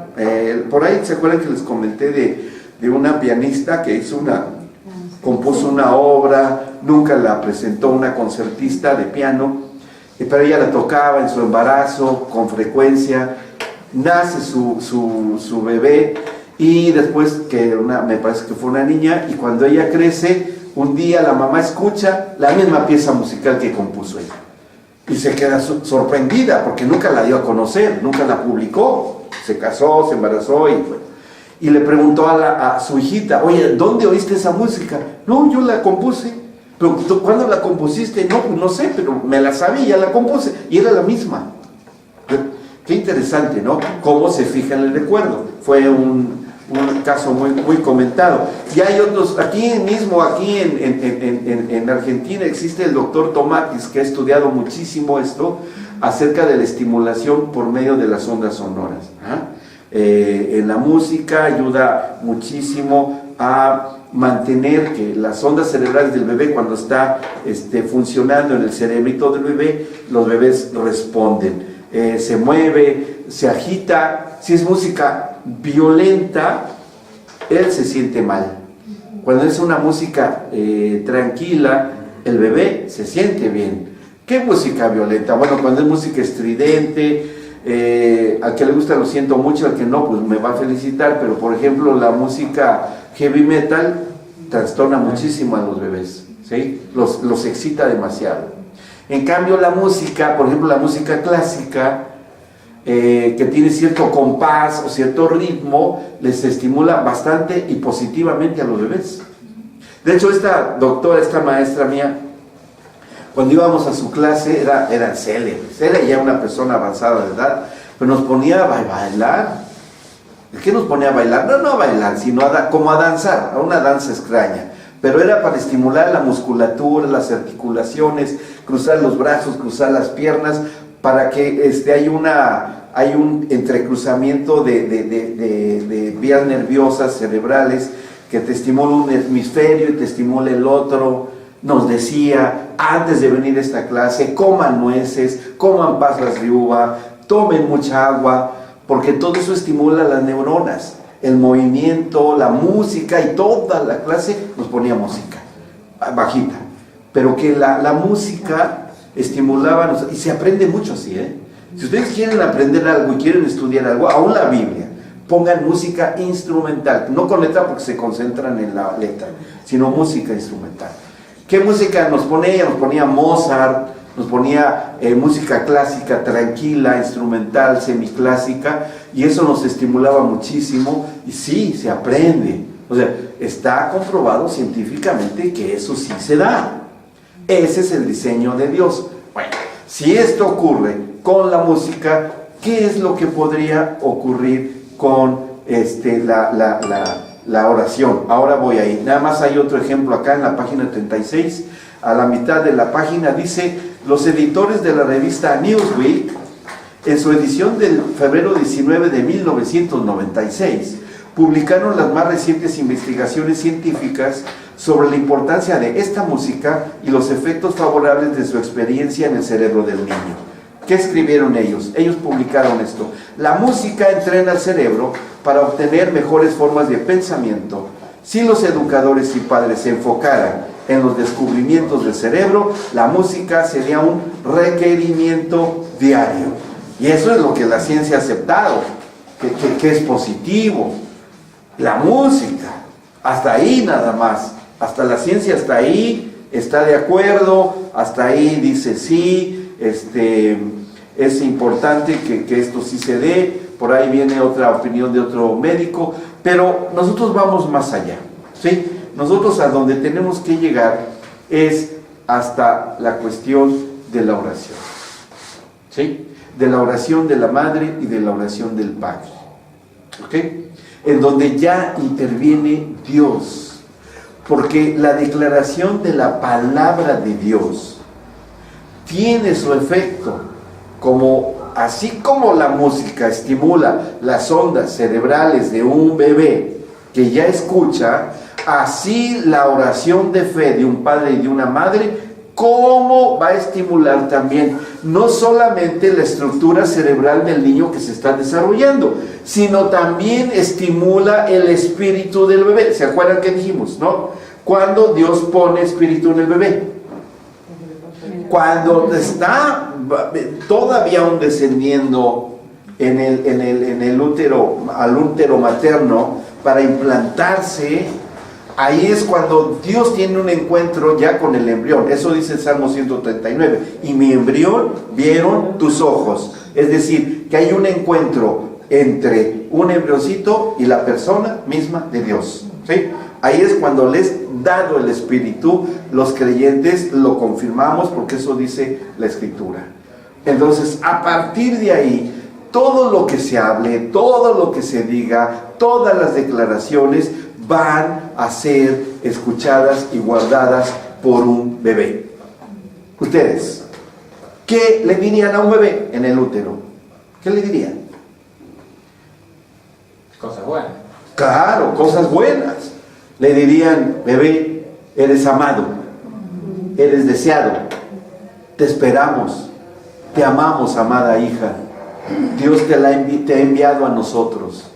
Speaker 1: Por ahí se acuerdan que les comenté de una pianista que compuso una obra, nunca la presentó una concertista de piano, pero ella la tocaba en su embarazo con frecuencia. Nace su bebé y después me parece que fue una niña, y cuando ella crece, un día la mamá escucha la misma pieza musical que compuso ella y se queda sorprendida porque nunca la dio a conocer, nunca la publicó, se casó, se embarazó y le preguntó a su hijita, oye, ¿dónde oíste esa música? No, yo la compuse. ¿Pero cuándo la compusiste? No, pues no sé, pero me la sabía, la compuse y era la misma. Qué interesante, ¿no? Cómo se fija en el recuerdo. Fue un caso muy, muy comentado. Y hay otros, aquí en Argentina existe el doctor Tomatis, que ha estudiado muchísimo esto acerca de la estimulación por medio de las ondas sonoras. En la música ayuda muchísimo a mantener que las ondas cerebrales del bebé, cuando está funcionando en el cerebrito del bebé, los bebés responden. Se mueve, se agita. Si es música violenta, él se siente mal. Cuando es una música tranquila, el bebé se siente bien. ¿Qué música violenta? Bueno, cuando es música estridente, al que le gusta lo siento mucho, al que no, pues me va a felicitar, pero por ejemplo la música heavy metal trastorna muchísimo a los bebés, ¿sí? Los excita demasiado. En cambio la música, por ejemplo la música clásica, que tiene cierto compás o cierto ritmo, les estimula bastante y positivamente a los bebés. De hecho, esta doctora, esta maestra mía, Cuando íbamos a su clase eran célebres, era ya una persona avanzada de edad, pero nos ponía a bailar. ¿Qué nos ponía a bailar? No a bailar, sino como a danzar, a una danza extraña. Pero era para estimular la musculatura, las articulaciones, cruzar los brazos, cruzar las piernas, para que hay un entrecruzamiento de vías nerviosas cerebrales que te estimula un hemisferio y te estimula el otro. Nos decía, antes de venir a esta clase, coman nueces, coman pasas de uva, tomen mucha agua, porque todo eso estimula las neuronas, el movimiento, la música, y toda la clase nos ponía música, bajita, pero que la música estimulaba, y se aprende mucho así, Si ustedes quieren aprender algo y quieren estudiar algo, aún la Biblia, pongan música instrumental, no con letra porque se concentran en la letra, sino música instrumental. ¿Qué música nos ponía? Nos ponía Mozart, nos ponía música clásica, tranquila, instrumental, semiclásica, y eso nos estimulaba muchísimo, y sí, se aprende. O sea, está comprobado científicamente que eso sí se da. Ese es el diseño de Dios. Bueno, si esto ocurre con la música, ¿qué es lo que podría ocurrir con la oración? Ahora voy ahí. Nada más hay otro ejemplo acá en la página 36, a la mitad de la página dice: los editores de la revista Newsweek, en su edición del febrero 19 de 1996, publicaron las más recientes investigaciones científicas sobre la importancia de esta música y los efectos favorables de su experiencia en el cerebro del niño. ¿Qué escribieron ellos? Ellos publicaron esto: la música entrena al cerebro para obtener mejores formas de pensamiento. Si los educadores y padres se enfocaran en los descubrimientos del cerebro, la música sería un requerimiento diario. Y eso es lo que la ciencia ha aceptado, que es positivo. La música, hasta ahí nada más, hasta la ciencia hasta ahí está de acuerdo, hasta ahí dice sí, es importante que esto sí se dé. Por ahí viene otra opinión de otro médico, pero nosotros vamos más allá, ¿sí? Nosotros a donde tenemos que llegar es hasta la cuestión de la oración, ¿sí? De la oración de la madre y de la oración del padre, ¿ok? En donde ya interviene Dios, porque la declaración de la palabra de Dios tiene su efecto, así como la música estimula las ondas cerebrales de un bebé que ya escucha, así la oración de fe de un padre y de una madre, ¿cómo va a estimular también no solamente la estructura cerebral del niño que se está desarrollando, sino también estimula el espíritu del bebé? ¿Se acuerdan que dijimos, no? ¿Cuándo Dios pone espíritu en el bebé? Cuando está todavía aún descendiendo en el útero, al útero materno, para implantarse. Ahí es cuando Dios tiene un encuentro ya con el embrión. Eso dice el Salmo 139. Y mi embrión vieron tus ojos. Es decir, que hay un encuentro entre un embrioncito y la persona misma de Dios, ¿sí? Ahí es cuando les dado el Espíritu. Los creyentes lo confirmamos porque eso dice la Escritura. Entonces, a partir de ahí, todo lo que se hable, todo lo que se diga, todas las declaraciones van a ser escuchadas y guardadas por un bebé. Ustedes, ¿qué le dirían a un bebé en el útero? ¿Qué le dirían?
Speaker 3: Cosas buenas.
Speaker 1: Claro, cosas buenas. Le dirían: bebé, eres amado, eres deseado, te esperamos, te amamos, amada hija. Dios te ha enviado a nosotros.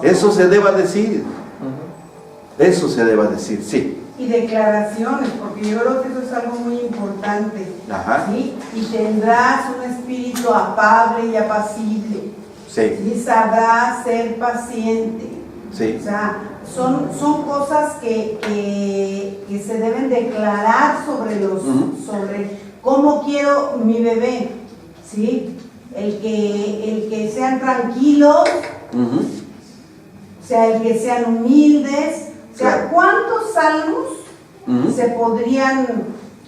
Speaker 1: Eso se deba decir. Eso se deba decir, sí.
Speaker 4: Y declaraciones, porque yo creo que eso es algo muy importante.
Speaker 1: Ajá.
Speaker 4: ¿Sí? Y tendrás un espíritu afable y apacible.
Speaker 1: Sí.
Speaker 4: Y sabrás ser paciente.
Speaker 1: Sí.
Speaker 4: O sea, son cosas que se deben declarar sobre cómo quiero mi bebé, ¿sí? El que sean tranquilos, o sea, el que sean humildes. O sea, ¿cuántos salmos se podrían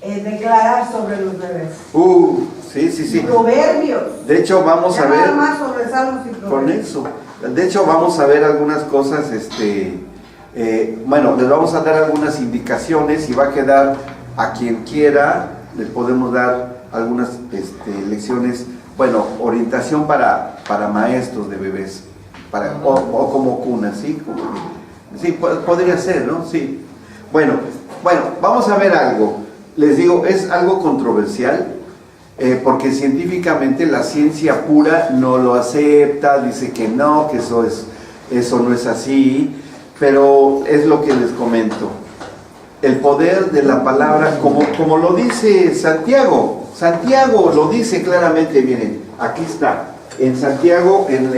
Speaker 4: declarar sobre los bebés.
Speaker 1: Sí.
Speaker 4: Proverbios.
Speaker 1: De hecho, vamos
Speaker 4: Ya
Speaker 1: a ver
Speaker 4: nada más sobre Salmos y Proverbios.
Speaker 1: con eso. De hecho, vamos a ver algunas cosas, bueno, les vamos a dar algunas indicaciones y va a quedar a quien quiera, les podemos dar algunas lecciones, bueno, orientación para maestros de bebés, o como cuna, ¿sí? Sí, podría ser, ¿no? Sí. Bueno, vamos a ver algo. Les digo, es algo controversial, porque científicamente la ciencia pura no lo acepta, dice que no, que eso no es así, pero es lo que les comento. El poder de la palabra, como lo dice Santiago lo dice claramente, miren, aquí está, en Santiago, en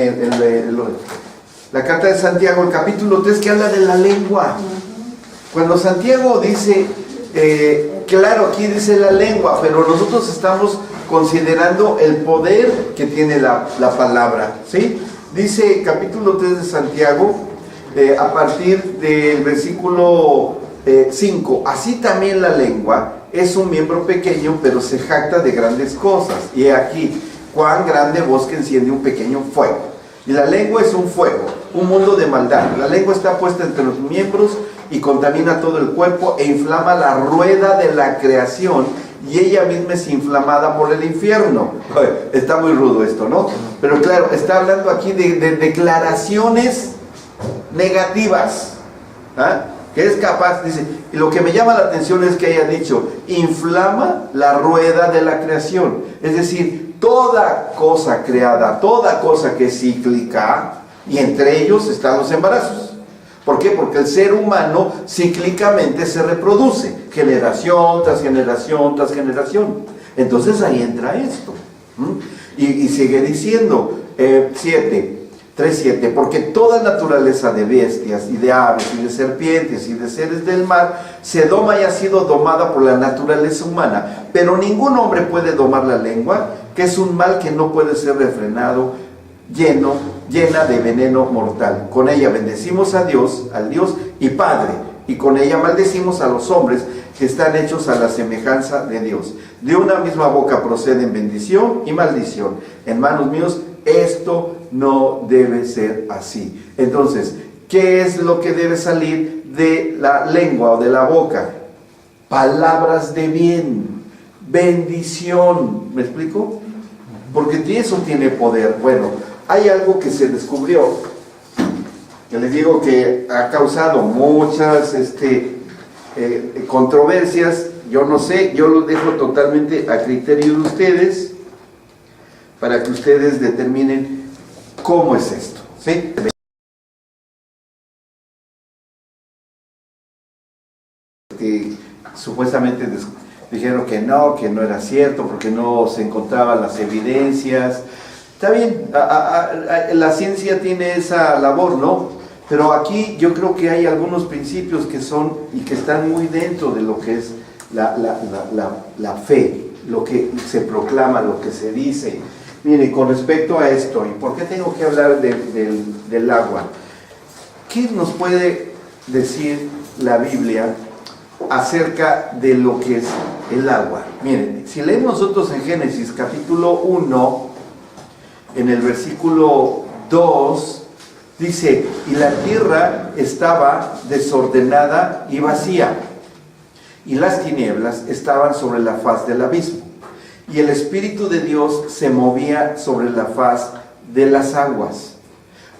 Speaker 1: la carta de Santiago, el capítulo 3, que habla de la lengua. Cuando Santiago dice, claro, aquí dice la lengua, pero nosotros estamos considerando el poder que tiene la palabra, ¿sí? Dice capítulo 3 de Santiago, a partir del versículo 5, así también la lengua es un miembro pequeño, pero se jacta de grandes cosas. Y aquí, cuán grande bosque enciende un pequeño fuego. Y la lengua es un fuego, un mundo de maldad. La lengua está puesta entre los miembros y contamina todo el cuerpo e inflama la rueda de la creación, y ella misma es inflamada por el infierno. Está muy rudo esto, ¿no? Pero claro, está hablando aquí de declaraciones negativas, ¿ah? Que es capaz, dice, y lo que me llama la atención es que haya dicho, inflama la rueda de la creación. Es decir, toda cosa creada, toda cosa que es cíclica, y entre ellos están los embarazos. ¿Por qué? Porque el ser humano cíclicamente se reproduce, generación tras generación tras generación. Entonces ahí entra esto. Y sigue diciendo, 3:7, porque toda naturaleza de bestias y de aves y de serpientes y de seres del mar se doma y ha sido domada por la naturaleza humana, pero ningún hombre puede domar la lengua, que es un mal que no puede ser refrenado, llena de veneno mortal. Con ella bendecimos a Dios, al Dios y Padre, y con ella maldecimos a los hombres que están hechos a la semejanza de Dios. De una misma boca proceden bendición y maldición. Hermanos míos, esto no debe ser así. Entonces, ¿qué es lo que debe salir de la lengua o de la boca? Palabras de bien, bendición. ¿Me explico? Porque eso tiene poder. Bueno, hay algo que se descubrió, que les digo que ha causado muchas controversias. Yo no sé, yo lo dejo totalmente a criterio de ustedes, para que ustedes determinen cómo es esto, ¿sí? Supuestamente dijeron que no era cierto, porque no se encontraban las evidencias. Está bien, la ciencia tiene esa labor, ¿no? Pero aquí yo creo que hay algunos principios que son y que están muy dentro de lo que es la fe, lo que se proclama, lo que se dice. Mire, con respecto a esto, ¿y por qué tengo que hablar del agua? ¿Qué nos puede decir la Biblia acerca de lo que es el agua? Miren, si leemos nosotros en Génesis capítulo 1, en el versículo 2, dice, y la tierra estaba desordenada y vacía, y las tinieblas estaban sobre la faz del abismo, y el Espíritu de Dios se movía sobre la faz de las aguas.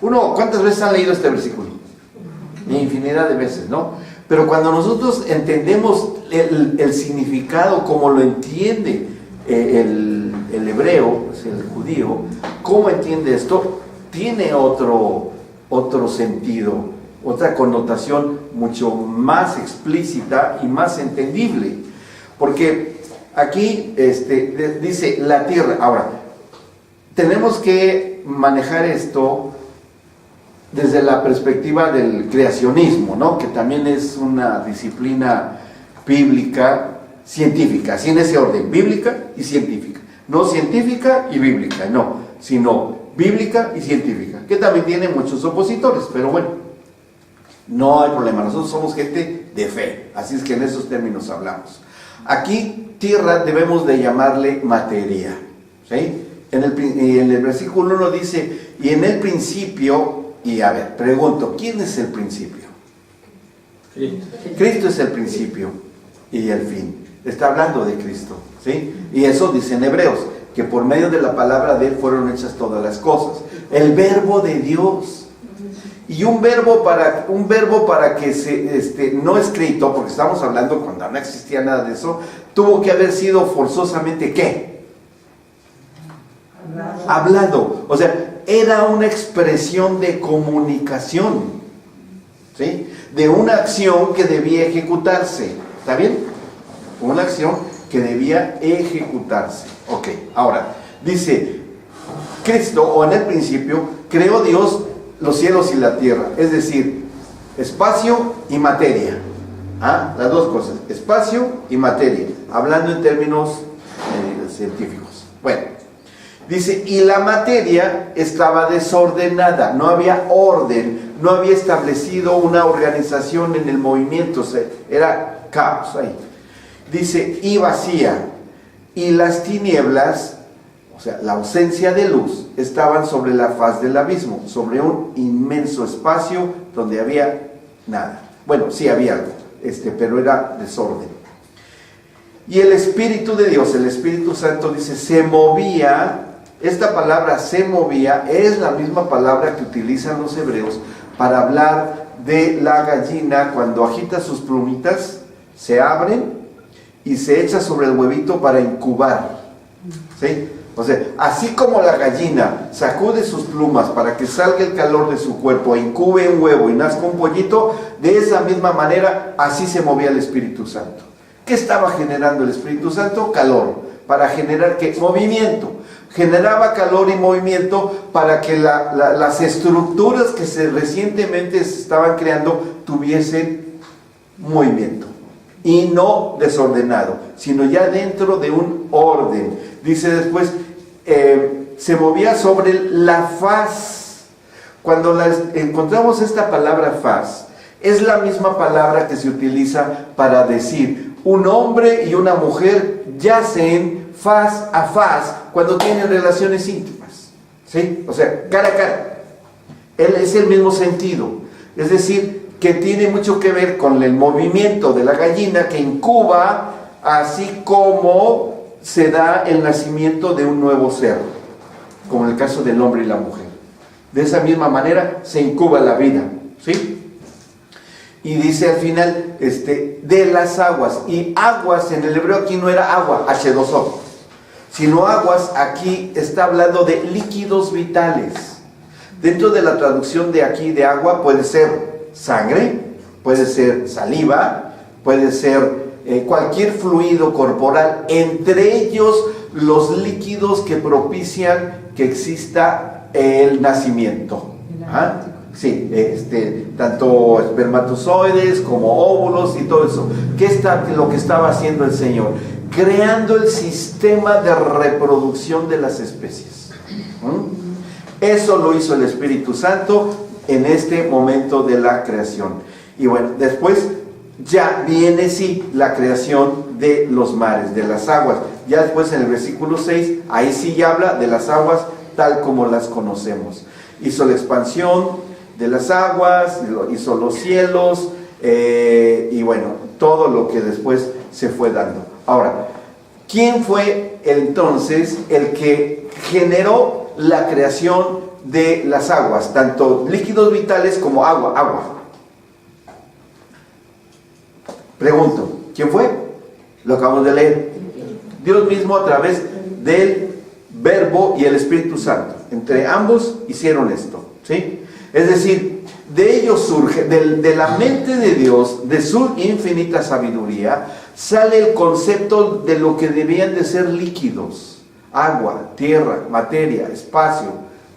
Speaker 1: ¿Cuántas veces han leído este versículo? Infinidad de veces, ¿no? Pero cuando nosotros entendemos el significado, como lo entiende el hebreo, el judío, cómo entiende esto, tiene otro sentido, otra connotación mucho más explícita y más entendible. Porque aquí dice la tierra. Ahora, tenemos que manejar esto desde la perspectiva del creacionismo, ¿no? Que también es una disciplina bíblica, científica, así en ese orden, bíblica y científica. No científica y bíblica, no, sino bíblica y científica, que también tiene muchos opositores, pero bueno, no hay problema, nosotros somos gente de fe, así es que en esos términos hablamos. Aquí tierra debemos de llamarle materia, ¿sí? En el versículo 1 dice, y en el principio, y a ver, pregunto, ¿quién es el principio? Cristo es el principio y el fin. Está hablando de Cristo, ¿sí? Y eso dice en Hebreos, que por medio de la palabra de Él fueron hechas todas las cosas. El verbo de Dios. Y un verbo para que no escrito, porque estamos hablando cuando no existía nada de eso, tuvo que haber sido forzosamente ¿qué? Hablado. O sea, era una expresión de comunicación, ¿sí? De una acción que debía ejecutarse. ¿Está bien? Una acción que debía ejecutarse. Ok, ahora, dice, Cristo, o en el principio, creó Dios los cielos y la tierra, es decir, espacio y materia. Las dos cosas, espacio y materia, hablando en términos científicos. Bueno, dice, y la materia estaba desordenada, no había orden, no había establecido una organización en el movimiento, o sea, era caos ahí. Dice, y vacía, y las tinieblas, o sea, la ausencia de luz, estaban sobre la faz del abismo, sobre un inmenso espacio donde había nada. Bueno, sí había algo, pero era desorden. Y el Espíritu de Dios, el Espíritu Santo, dice, se movía. Esta palabra se movía es la misma palabra que utilizan los hebreos para hablar de la gallina cuando agita sus plumitas, se abren y se echa sobre el huevito para incubar, ¿sí? O sea, así como la gallina sacude sus plumas para que salga el calor de su cuerpo e incube un huevo y nazca un pollito, de esa misma manera, así se movía el Espíritu Santo. ¿Qué estaba generando el Espíritu Santo? Calor. ¿Para generar qué? Movimiento. Generaba calor y movimiento para que las estructuras que recientemente se estaban creando tuviesen movimiento. Y no desordenado, sino ya dentro de un orden. Dice después, se movía sobre la faz. Cuando encontramos esta palabra faz, es la misma palabra que se utiliza para decir un hombre y una mujer yacen faz a faz cuando tienen relaciones íntimas, ¿sí? O sea, cara a cara. Es el mismo sentido. Es decir, que tiene mucho que ver con el movimiento de la gallina que incuba, así como se da el nacimiento de un nuevo ser, como en el caso del hombre y la mujer. De esa misma manera se incuba la vida, ¿sí? Y dice al final, de las aguas. Y aguas en el hebreo aquí no era agua, H2O, sino aguas aquí está hablando de líquidos vitales. Dentro de la traducción de aquí de agua puede ser sangre, puede ser saliva, puede ser cualquier fluido corporal, entre ellos los líquidos que propician que exista el nacimiento. Sí, tanto espermatozoides como óvulos y todo eso. ¿Qué es lo que estaba haciendo el Señor? Creando el sistema de reproducción de las especies. Eso lo hizo el Espíritu Santo en este momento de la creación. Y bueno, después ya viene sí la creación de los mares, de las aguas. Ya después en el versículo 6, ahí sí ya habla de las aguas tal como las conocemos. Hizo la expansión de las aguas, hizo los cielos, y bueno, todo lo que después se fue dando. Ahora, ¿quién fue entonces el que generó la creación de las aguas, tanto líquidos vitales como agua? Pregunto, ¿quién fue? Lo acabamos de leer. Dios mismo a través del Verbo y el Espíritu Santo. Entre ambos hicieron esto, ¿sí? Es decir, de ellos surge, de la mente de Dios, de su infinita sabiduría, sale el concepto de lo que debían de ser líquidos: agua, tierra, materia, espacio,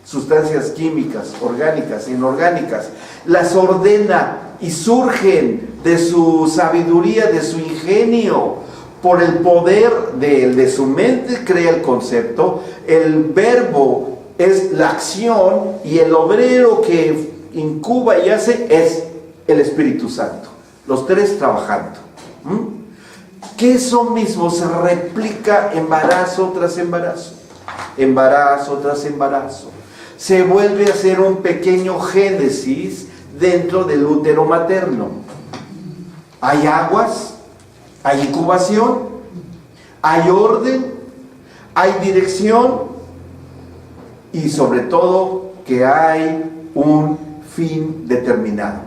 Speaker 1: sustancias químicas, orgánicas, inorgánicas. Las ordena y surgen de su sabiduría, de su ingenio. Por el poder de su mente crea el concepto. El verbo es la acción y el obrero que incuba y hace es el Espíritu Santo. Los tres trabajando. que eso mismo se replica embarazo tras embarazo, embarazo tras embarazo. Se vuelve a hacer un pequeño génesis dentro del útero materno. Hay aguas, hay incubación, hay orden, hay dirección y sobre todo que hay un fin determinado,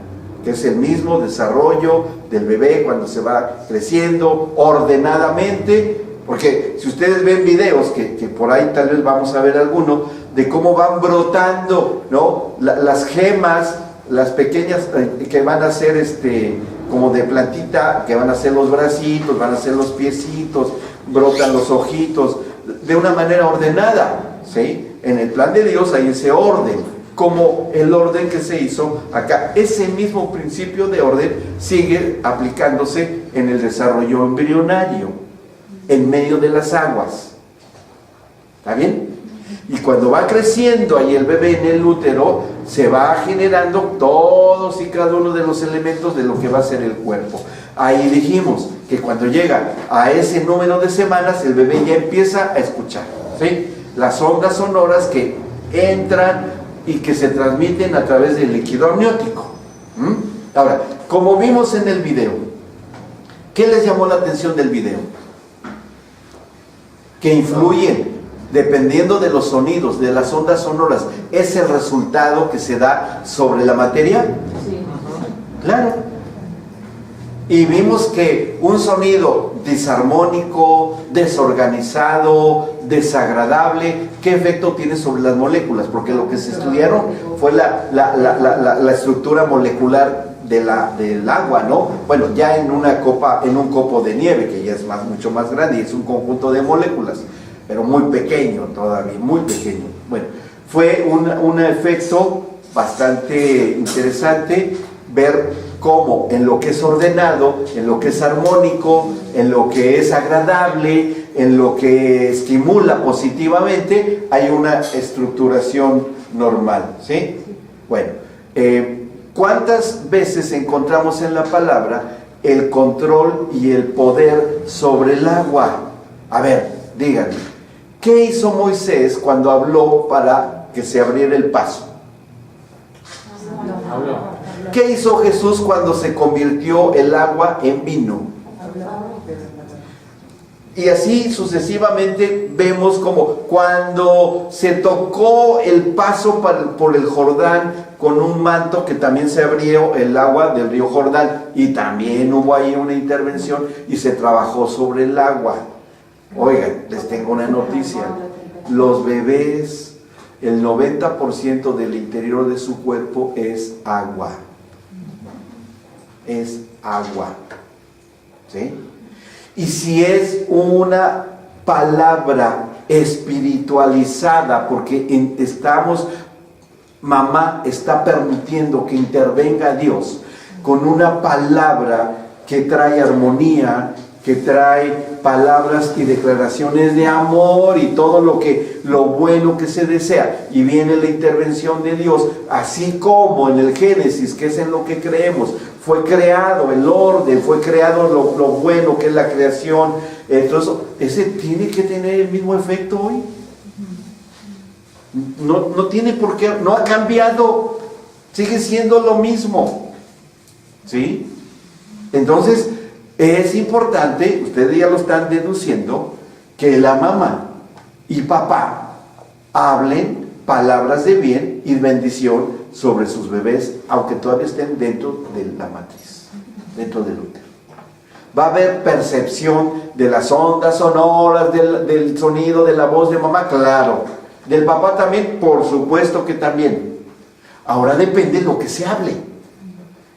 Speaker 1: que es el mismo desarrollo del bebé cuando se va creciendo ordenadamente, porque si ustedes ven videos, que por ahí tal vez vamos a ver alguno, de cómo van brotando, ¿no? Las gemas, las pequeñas que van a ser como de plantita, que van a ser los bracitos, van a ser los piecitos, brotan los ojitos, de una manera ordenada, ¿sí? En el plan de Dios hay ese orden, como el orden que se hizo acá. Ese mismo principio de orden sigue aplicándose en el desarrollo embrionario, en medio de las aguas. ¿Está bien? Y cuando va creciendo ahí el bebé en el útero, se va generando todos y cada uno de los elementos de lo que va a ser el cuerpo. Ahí dijimos que cuando llega a ese número de semanas, el bebé ya empieza a escuchar, ¿sí? Las ondas sonoras que entran y que se transmiten a través del líquido amniótico. Ahora, como vimos en el video, ¿qué les llamó la atención del video? Que influyen, dependiendo de los sonidos, de las ondas sonoras, ¿es el resultado que se da sobre la materia?
Speaker 2: Sí.
Speaker 1: Claro. Y vimos que un sonido disarmónico, desorganizado, desagradable, ¿qué efecto tiene sobre las moléculas? Porque lo que se estudiaron fue la estructura molecular del agua, ¿no? Bueno, ya en un copo de nieve, que ya es mucho más grande, y es un conjunto de moléculas, pero muy pequeño todavía, muy pequeño. Bueno, fue un efecto bastante interesante ver cómo en lo que es ordenado, en lo que es armónico, en lo que es agradable, en lo que estimula positivamente, hay una estructuración normal, ¿sí? Bueno, ¿cuántas veces encontramos en la palabra el control y el poder sobre el agua? A ver, díganme, ¿qué hizo Moisés cuando habló para que se abriera el paso? ¿Qué hizo Jesús cuando se convirtió el agua en vino? Y así sucesivamente vemos como cuando se tocó el paso por el Jordán con un manto, que también se abrió el agua del río Jordán, y también hubo ahí una intervención y se trabajó sobre el agua. Oigan, les tengo una noticia: los bebés, el 90% del interior de su cuerpo es agua. Es agua, ¿sí? Y si es una palabra espiritualizada, porque mamá está permitiendo que intervenga Dios con una palabra que trae armonía, que trae palabras y declaraciones de amor y todo lo bueno que se desea, y viene la intervención de Dios, así como en el Génesis, que es en lo que creemos, fue creado el orden, fue creado lo bueno que es la creación. Entonces, ese tiene que tener el mismo efecto hoy. No tiene por qué, no ha cambiado, sigue siendo lo mismo, ¿sí? Entonces, es importante, ustedes ya lo están deduciendo, que la mamá y papá hablen palabras de bien y bendición sobre sus bebés, aunque todavía estén dentro de la matriz, dentro del útero. Va a haber percepción de las ondas sonoras, del sonido de la voz de mamá, claro. Del papá también, por supuesto que también. Ahora depende de lo que se hable.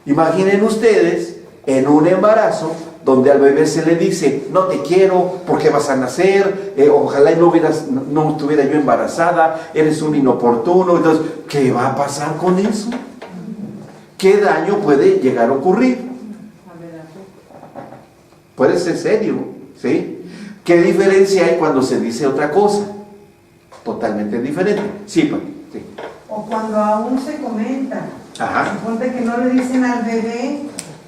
Speaker 1: Imaginen ustedes en un embarazo donde al bebé se le dice: no te quiero porque vas a nacer, ojalá y no estuviera yo embarazada, eres un inoportuno. Entonces, ¿qué va a pasar con eso? ¿Qué daño puede llegar a ocurrir? Puede ser serio, ¿sí? ¿Qué diferencia hay cuando se dice otra cosa? Totalmente diferente. Sí, sí.
Speaker 4: O cuando aún se comenta.
Speaker 1: Ajá.
Speaker 4: Suponte que no le dicen al bebé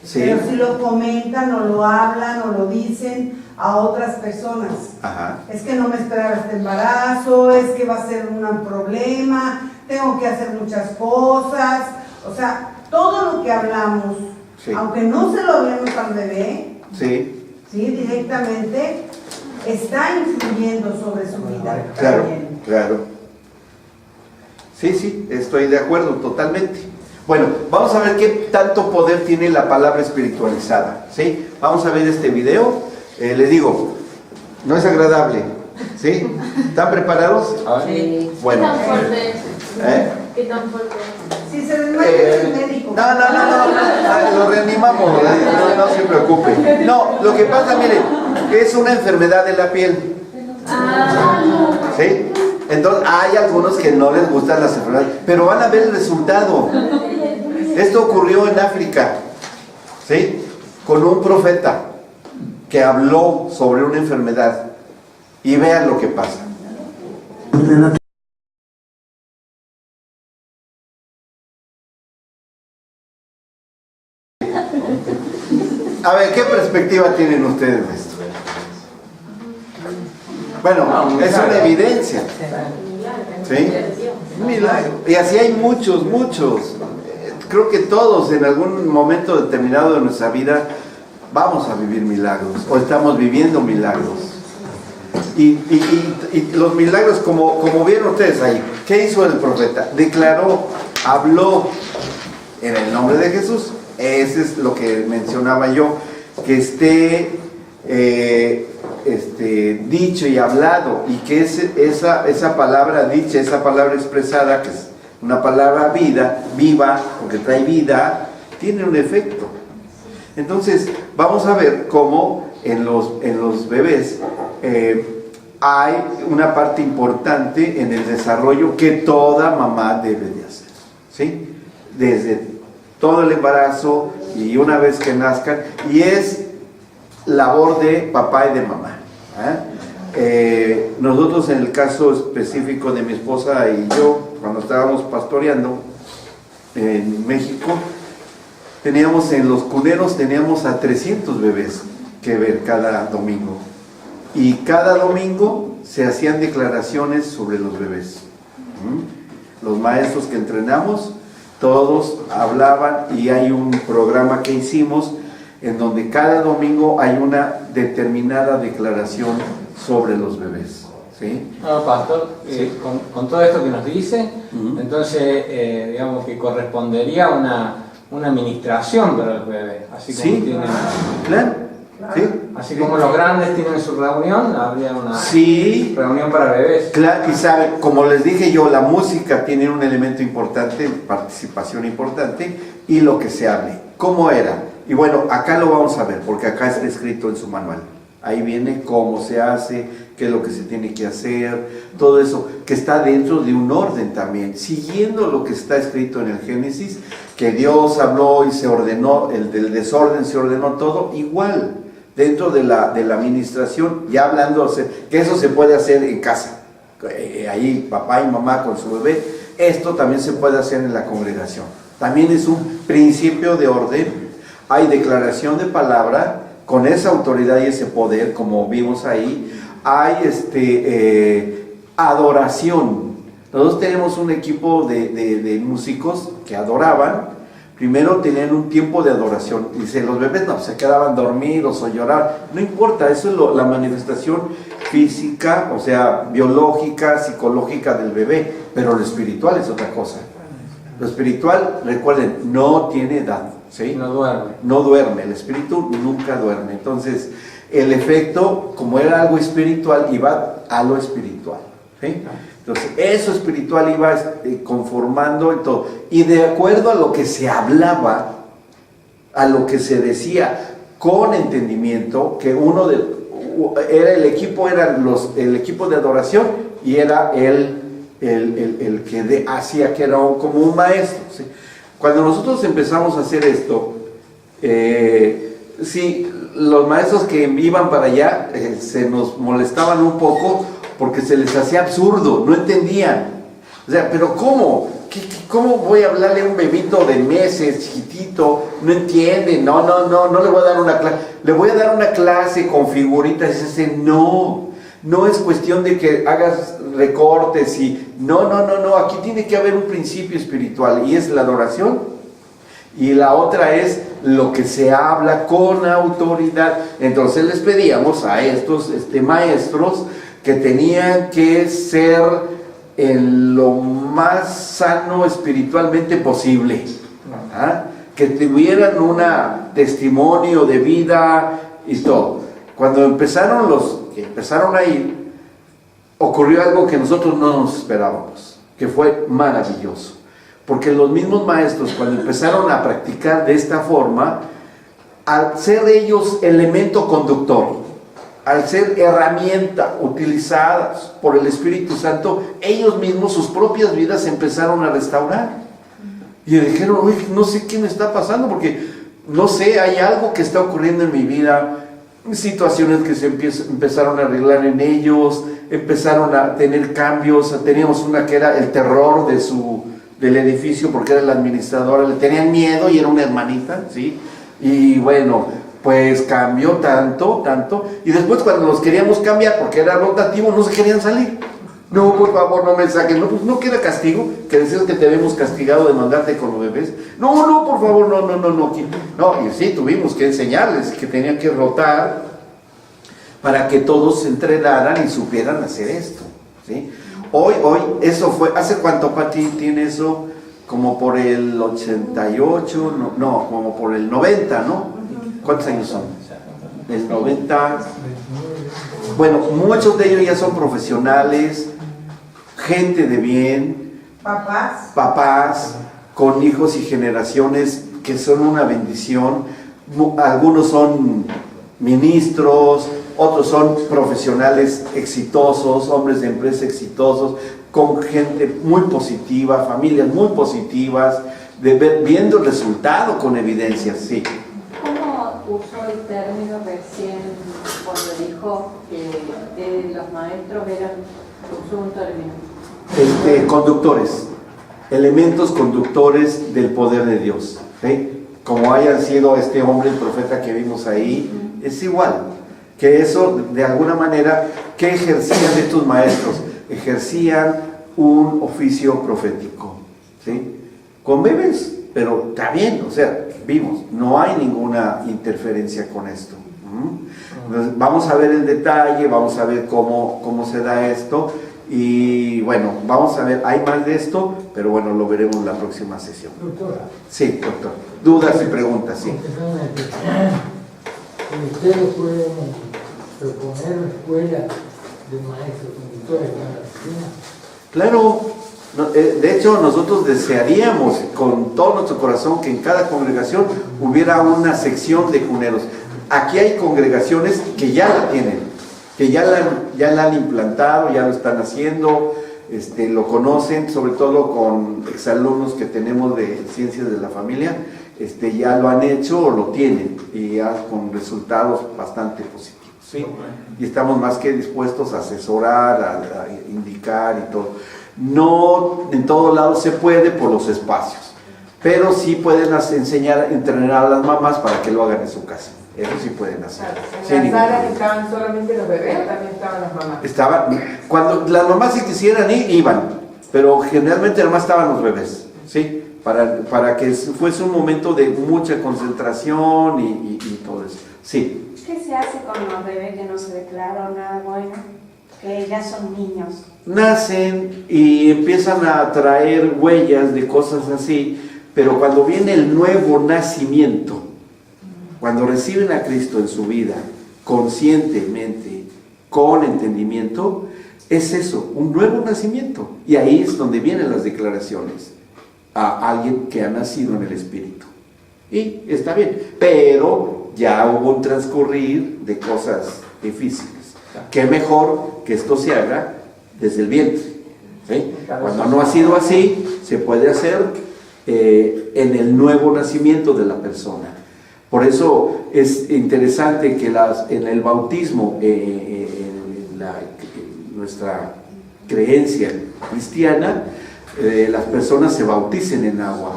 Speaker 1: Sí.
Speaker 4: Pero si lo comentan o lo hablan o lo dicen a otras personas.
Speaker 1: Ajá.
Speaker 4: Es que no me esperaba este embarazo, es que va a ser un problema, tengo que hacer muchas cosas. O sea, todo lo que hablamos,
Speaker 1: Sí.
Speaker 4: aunque no se lo hablemos al bebé,
Speaker 1: Sí.
Speaker 4: ¿sí? Directamente, está influyendo sobre su vida.
Speaker 1: Claro,
Speaker 4: también.
Speaker 1: claro. Sí, estoy de acuerdo totalmente. Bueno, vamos a ver qué tanto poder tiene la palabra espiritualizada, ¿sí? Vamos a ver este video. Les digo, no es agradable, ¿sí? ¿Están preparados?
Speaker 3: Sí.
Speaker 1: Bueno.
Speaker 3: ¿Qué tan fuerte es?
Speaker 1: ¿Eh?
Speaker 3: ¿Qué tan fuerte es?
Speaker 4: Si se desmaya el médico.
Speaker 1: No, lo reanimamos, no se preocupe. No, lo que pasa, mire, es una enfermedad de la piel, ¿sí? Entonces, hay algunos que no les gustan las enfermedades, pero van a ver el resultado. Esto ocurrió en África, ¿sí? Con un profeta que habló sobre una enfermedad. Y vean lo que pasa. A ver, ¿qué perspectiva tienen ustedes de esto? Bueno, es una evidencia, ¿sí? Milagro. Y así hay muchos. Creo que todos en algún momento determinado de nuestra vida vamos a vivir milagros o estamos viviendo milagros. Y los milagros, como vieron ustedes ahí, ¿qué hizo el profeta? Declaró, habló en el nombre de Jesús. Ese es lo que mencionaba yo, que esté dicho y hablado, y que esa palabra dicha, esa palabra expresada, que es una palabra viva, porque trae vida, tiene un efecto. Entonces, vamos a ver cómo en los bebés hay una parte importante en el desarrollo que toda mamá debe de hacer, ¿sí? Desde todo el embarazo y una vez que nazcan, y es labor de papá y de mamá. Nosotros, en el caso específico de mi esposa y yo, cuando estábamos pastoreando en México, teníamos en los cuneros a 300 bebés que ver cada domingo, y cada domingo se hacían declaraciones sobre los bebés. Los maestros que entrenamos, todos hablaban, y hay un programa que hicimos en donde cada domingo hay una determinada declaración sobre los bebés, ¿sí?
Speaker 5: No, pastor,
Speaker 1: Sí.
Speaker 5: con todo esto que nos dice, entonces digamos que correspondería una administración para los bebés, así como
Speaker 1: Sí,
Speaker 5: tienen,
Speaker 1: claro, ¿sí?
Speaker 5: así como los grandes tienen su reunión, habría una
Speaker 1: Sí,
Speaker 5: reunión para bebés.
Speaker 1: claro, y saben, como les dije yo, la música tiene un elemento importante, participación importante, y lo que se hable. ¿Cómo era? Y bueno, acá lo vamos a ver, porque acá está escrito en su manual. Ahí viene cómo se hace, qué es lo que se tiene que hacer, todo eso, que está dentro de un orden también, siguiendo lo que está escrito en el Génesis, que Dios habló y se ordenó, el del desorden se ordenó todo, igual, dentro de la administración, ya hablando, que eso se puede hacer en casa, ahí papá y mamá con su bebé, esto también se puede hacer en la congregación, también es un principio de orden. Hay declaración de palabra con esa autoridad y ese poder, como vimos ahí. Hay adoración. Nosotros tenemos un equipo de músicos que adoraban. Primero tenían un tiempo de adoración. Dice, los bebés no, se quedaban dormidos o lloraban. No importa, eso es la manifestación física, o sea, biológica, psicológica del bebé. Pero lo espiritual es otra cosa. Lo espiritual, recuerden, no tiene edad, ¿sí?
Speaker 5: No duerme.
Speaker 1: No duerme, el espíritu nunca duerme. Entonces, el efecto, como era algo espiritual, iba a lo espiritual, ¿sí? Entonces, eso espiritual iba conformando y todo. Y de acuerdo a lo que se hablaba, a lo que se decía, con entendimiento, que el equipo el equipo de adoración, y era el que hacía, que era como un maestro, ¿sí? Cuando nosotros empezamos a hacer esto, sí, los maestros que iban para allá se nos molestaban un poco porque se les hacía absurdo, no entendían. O sea, pero ¿cómo? ¿Cómo voy a hablarle a un bebito de meses, chiquitito? No entiende, no le voy a dar una clase. Le voy a dar una clase con figuritas y dice, no es cuestión de que hagas recortes y no, aquí tiene que haber un principio espiritual y es la adoración. Y la otra es lo que se habla con autoridad. Entonces les pedíamos a estos maestros que tenían que ser en lo más sano espiritualmente posible, ¿ah? Que tuvieran un testimonio de vida y todo. Cuando empezaron los que empezaron a ir, ocurrió algo que nosotros no nos esperábamos, que fue maravilloso, porque los mismos maestros, cuando empezaron a practicar de esta forma, al ser ellos elemento conductor, al ser herramienta utilizadas por el Espíritu Santo, ellos mismos, sus propias vidas empezaron a restaurar. Y dijeron, oye, no sé qué me está pasando, porque no sé, hay algo que está ocurriendo en mi vida, situaciones que se empezaron a arreglar en ellos, empezaron a tener cambios. Teníamos una que era el terror del edificio, porque era la administradora, le tenían miedo y era una hermanita, ¿sí? Y bueno, pues cambió tanto, y después cuando los queríamos cambiar, porque era rotativo, no se querían salir. No, por favor, no me saquen. No, pues no queda castigo, que decías que te habíamos castigado de mandarte con los bebés. No, por favor, no, y sí, tuvimos que enseñarles que tenían que rotar para que todos se entrenaran y supieran hacer esto, ¿sí? Hoy, eso fue, ¿hace cuánto, Pati, tiene eso? Como por el 88, no, como por el 90, ¿no? ¿Cuántos años son? El 90. Bueno, muchos de ellos ya son profesionales, gente de bien, papás con hijos y generaciones que son una bendición. Algunos son ministros, otros son profesionales exitosos, hombres de empresa exitosos, con gente muy positiva, familias muy positivas, viendo el resultado con evidencias, sí.
Speaker 3: ¿Cómo usó el término recién cuando dijo que los maestros eran, usó un término?
Speaker 1: Conductores, elementos conductores del poder de Dios, ¿sí? Como hayan sido este hombre, el profeta que vimos ahí, es igual, que eso de alguna manera, ¿qué ejercían estos maestros? Ejercían un oficio profético, ¿sí? Con bebés, pero está bien, o sea, vimos, no hay ninguna interferencia con esto. Entonces, vamos a ver el detalle, vamos a ver cómo se da esto, y bueno, vamos a ver, hay más de esto, pero bueno, lo veremos en la próxima sesión.
Speaker 6: Doctora.
Speaker 1: Sí, doctor. Dudas y preguntas, sí.
Speaker 6: Ustedes pueden proponer escuelas de maestros conductores en la oficina.
Speaker 1: Claro, de hecho nosotros desearíamos con todo nuestro corazón que en cada congregación hubiera una sección de cuneros. Aquí hay congregaciones que ya la tienen, que ya la han implantado, ya lo están haciendo, lo conocen, sobre todo con exalumnos que tenemos de Ciencias de la Familia, ya lo han hecho o lo tienen, y ya con resultados bastante positivos, ¿sí? Y estamos más que dispuestos a asesorar, a indicar y todo. No en todo lado se puede por los espacios, pero sí pueden entrenar a las mamás para que lo hagan en su casa. Eso sí pueden hacer.
Speaker 7: En las salas estaban solamente los bebés o también estaban las mamás.
Speaker 1: Cuando las mamás si quisieran ir, iban, pero generalmente además estaban los bebés, ¿sí? Para que fuese un momento de mucha concentración y todo eso. Sí.
Speaker 8: ¿Qué se hace con los bebés que no se declaran nada bueno? Que ya son niños.
Speaker 1: Nacen y empiezan a traer huellas de cosas así, pero cuando viene el nuevo nacimiento, cuando reciben a Cristo en su vida, conscientemente, con entendimiento, es eso, un nuevo nacimiento. Y ahí es donde vienen las declaraciones a alguien que ha nacido en el Espíritu. Y está bien, pero ya hubo un transcurrir de cosas difíciles. Qué mejor que esto se haga desde el vientre, ¿sí? Cuando no ha sido así, se puede hacer en el nuevo nacimiento de la persona. Por eso es interesante que en el bautismo, nuestra creencia cristiana, las personas se bauticen en agua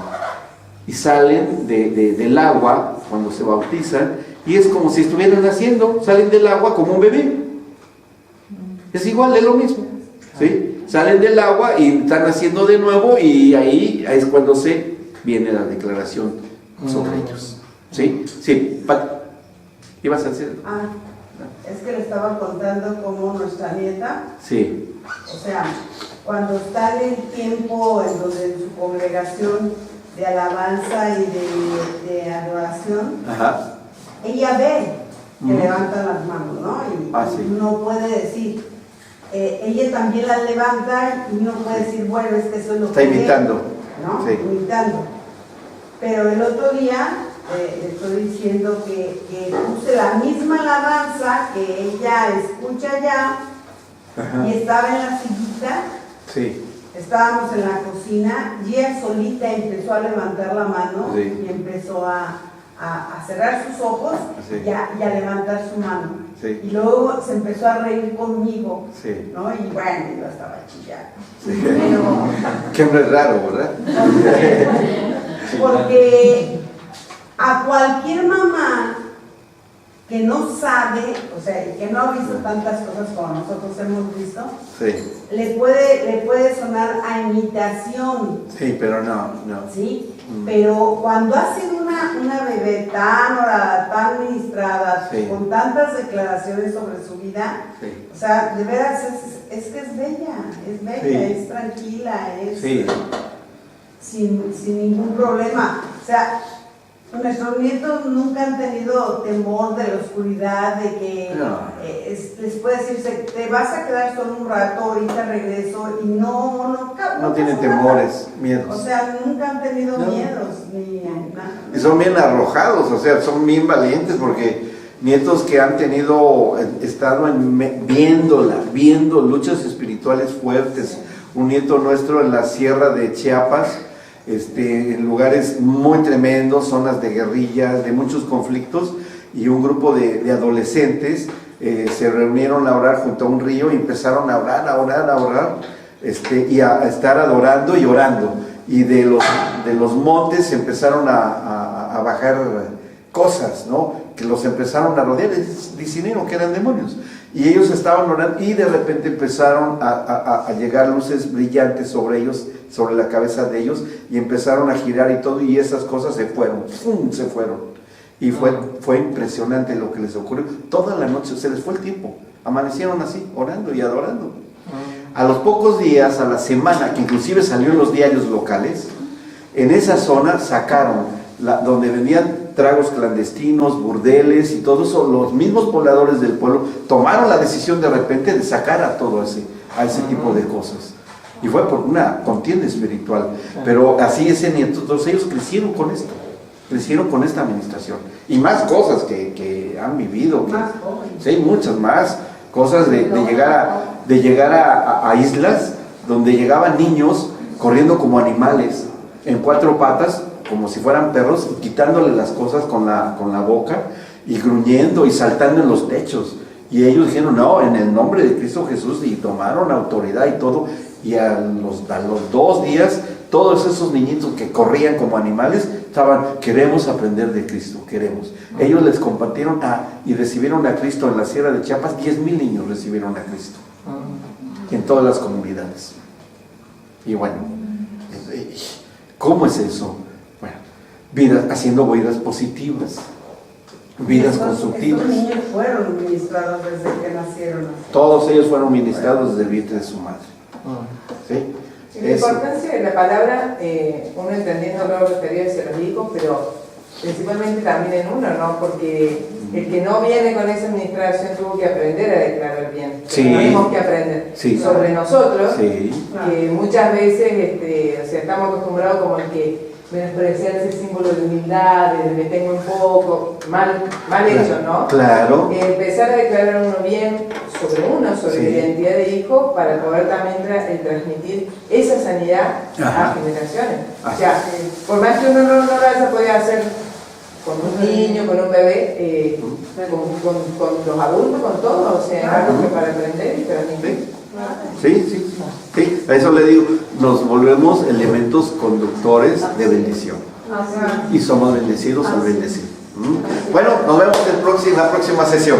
Speaker 1: y salen del agua cuando se bautizan y es como si estuvieran naciendo, salen del agua como un bebé. Es igual, es lo mismo, ¿sí? Salen del agua y están naciendo de nuevo y ahí es cuando viene la declaración sobre ellos, ¿sí? Sí, ¿ibas a decir?
Speaker 4: Es que le estaba contando cómo nuestra nieta,
Speaker 1: sí,
Speaker 4: o sea, cuando está en el tiempo en donde en su congregación de alabanza y de adoración,
Speaker 1: ajá,
Speaker 4: ella ve que levantan las manos, ¿no? Y
Speaker 1: sí.
Speaker 4: no puede decir, ella también las levanta y no puede decir, bueno, es que eso es lo
Speaker 1: está
Speaker 4: que
Speaker 1: imitando,
Speaker 4: ve, ¿no?
Speaker 1: sí.
Speaker 4: Imitando. Pero el otro día le estoy diciendo que puse la misma alabanza que ella escucha ya,
Speaker 1: Ajá.
Speaker 4: y estaba en la sillita,
Speaker 1: Sí,
Speaker 4: estábamos en la cocina y ella solita empezó a levantar la mano,
Speaker 1: sí.
Speaker 4: y empezó a cerrar sus ojos,
Speaker 1: Sí.
Speaker 4: y a levantar su mano.
Speaker 1: Sí.
Speaker 4: Y luego se empezó a reír conmigo,
Speaker 1: Sí.
Speaker 4: ¿no? Y bueno, yo estaba chillando.
Speaker 1: Sí.
Speaker 4: Pero,
Speaker 1: Qué hombre raro, ¿verdad?
Speaker 4: porque a cualquier mamá que no sabe, o sea, que no ha visto tantas cosas como nosotros hemos visto,
Speaker 1: Sí,
Speaker 4: le puede sonar a imitación,
Speaker 1: sí, pero no.
Speaker 4: ¿sí? Pero cuando hacen una bebé tan orada, tan ministrada,
Speaker 1: Sí.
Speaker 4: con tantas declaraciones sobre su vida,
Speaker 1: Sí.
Speaker 4: o sea, de veras es que es bella,
Speaker 1: Sí.
Speaker 4: es tranquila, es
Speaker 1: Sí.
Speaker 4: sin ningún problema. O sea, nuestros nietos nunca han tenido temor de la oscuridad, de que
Speaker 1: No.
Speaker 4: les puede decirse, te vas a quedar solo un rato, ahorita regreso, y no
Speaker 1: tienen
Speaker 4: pasa nada.
Speaker 1: temores, miedos.
Speaker 4: O sea, nunca han tenido
Speaker 1: No.
Speaker 4: miedos, ni nada.
Speaker 1: Y son bien arrojados, o sea, son bien valientes porque nietos que han estado viendo luchas espirituales fuertes. Un nieto nuestro en la sierra de Chiapas, en lugares muy tremendos, zonas de guerrillas, de muchos conflictos, y un grupo de adolescentes se reunieron a orar junto a un río y empezaron a orar, y a estar adorando y orando. Y de los montes empezaron a bajar cosas, ¿no? Que los empezaron a rodear, decidieron que eran demonios. Y ellos estaban orando y de repente empezaron a llegar luces brillantes sobre ellos, sobre la cabeza de ellos, y empezaron a girar y todo, y esas cosas se fueron, ¡fum!, se fueron. Y fue impresionante lo que les ocurrió. Toda la noche se les fue el tiempo, amanecieron así, orando y adorando. A los pocos días, a la semana, que inclusive salió en los diarios locales, en esa zona sacaron, donde vendían tragos clandestinos, burdeles y todo eso, los mismos pobladores del pueblo tomaron la decisión de repente de sacar a todo ese tipo de cosas. Y fue por una contienda espiritual. Pero así ese nieto, todos ellos crecieron con esto, crecieron con esta administración. Y más cosas que han vivido.
Speaker 4: Más jóvenes.
Speaker 1: Sí, muchas más cosas de llegar a islas donde llegaban niños corriendo como animales, en cuatro patas, como si fueran perros, y quitándole las cosas con la boca, y gruñendo y saltando en los techos. Y ellos dijeron, no, en el nombre de Cristo Jesús, y tomaron autoridad y todo. Y a los 2 días, todos esos niñitos que corrían como animales, queremos aprender de Cristo, queremos. Ellos les compartieron y recibieron a Cristo en la sierra de Chiapas. 10,000 niños recibieron a Cristo en todas las comunidades. Y bueno, ¿cómo es eso? Bueno, haciendo vidas positivas, vidas constructivas.
Speaker 4: Estos niños fueron ministrados desde que nacieron.
Speaker 1: Todos ellos fueron ministrados desde el vientre de su madre. ¿Sí?
Speaker 7: La importancia de la palabra, uno entendiendo luego lo que Dios se lo dijo, pero principalmente también en uno, ¿no? Porque el que no viene con esa administración tuvo que aprender a declarar bien.
Speaker 1: Sí.
Speaker 7: Tenemos que aprender sobre nosotros, que muchas veces o sea, estamos acostumbrados como el que menospreciar ese símbolo de humildad, de me tengo un poco, mal hecho, ¿no?
Speaker 1: Claro.
Speaker 7: Empezar a declarar uno bien sobre la identidad de hijo, para poder también transmitir esa sanidad a generaciones. O sea, por más que uno no lo vaya a poder hacer con un niño, con un bebé, con los adultos, con todo, o sea, es algo que para aprender y transmitir.
Speaker 1: Sí, a eso le digo, nos volvemos elementos conductores de bendición. Y somos bendecidos al bendecir. Bueno, nos vemos en la próxima sesión.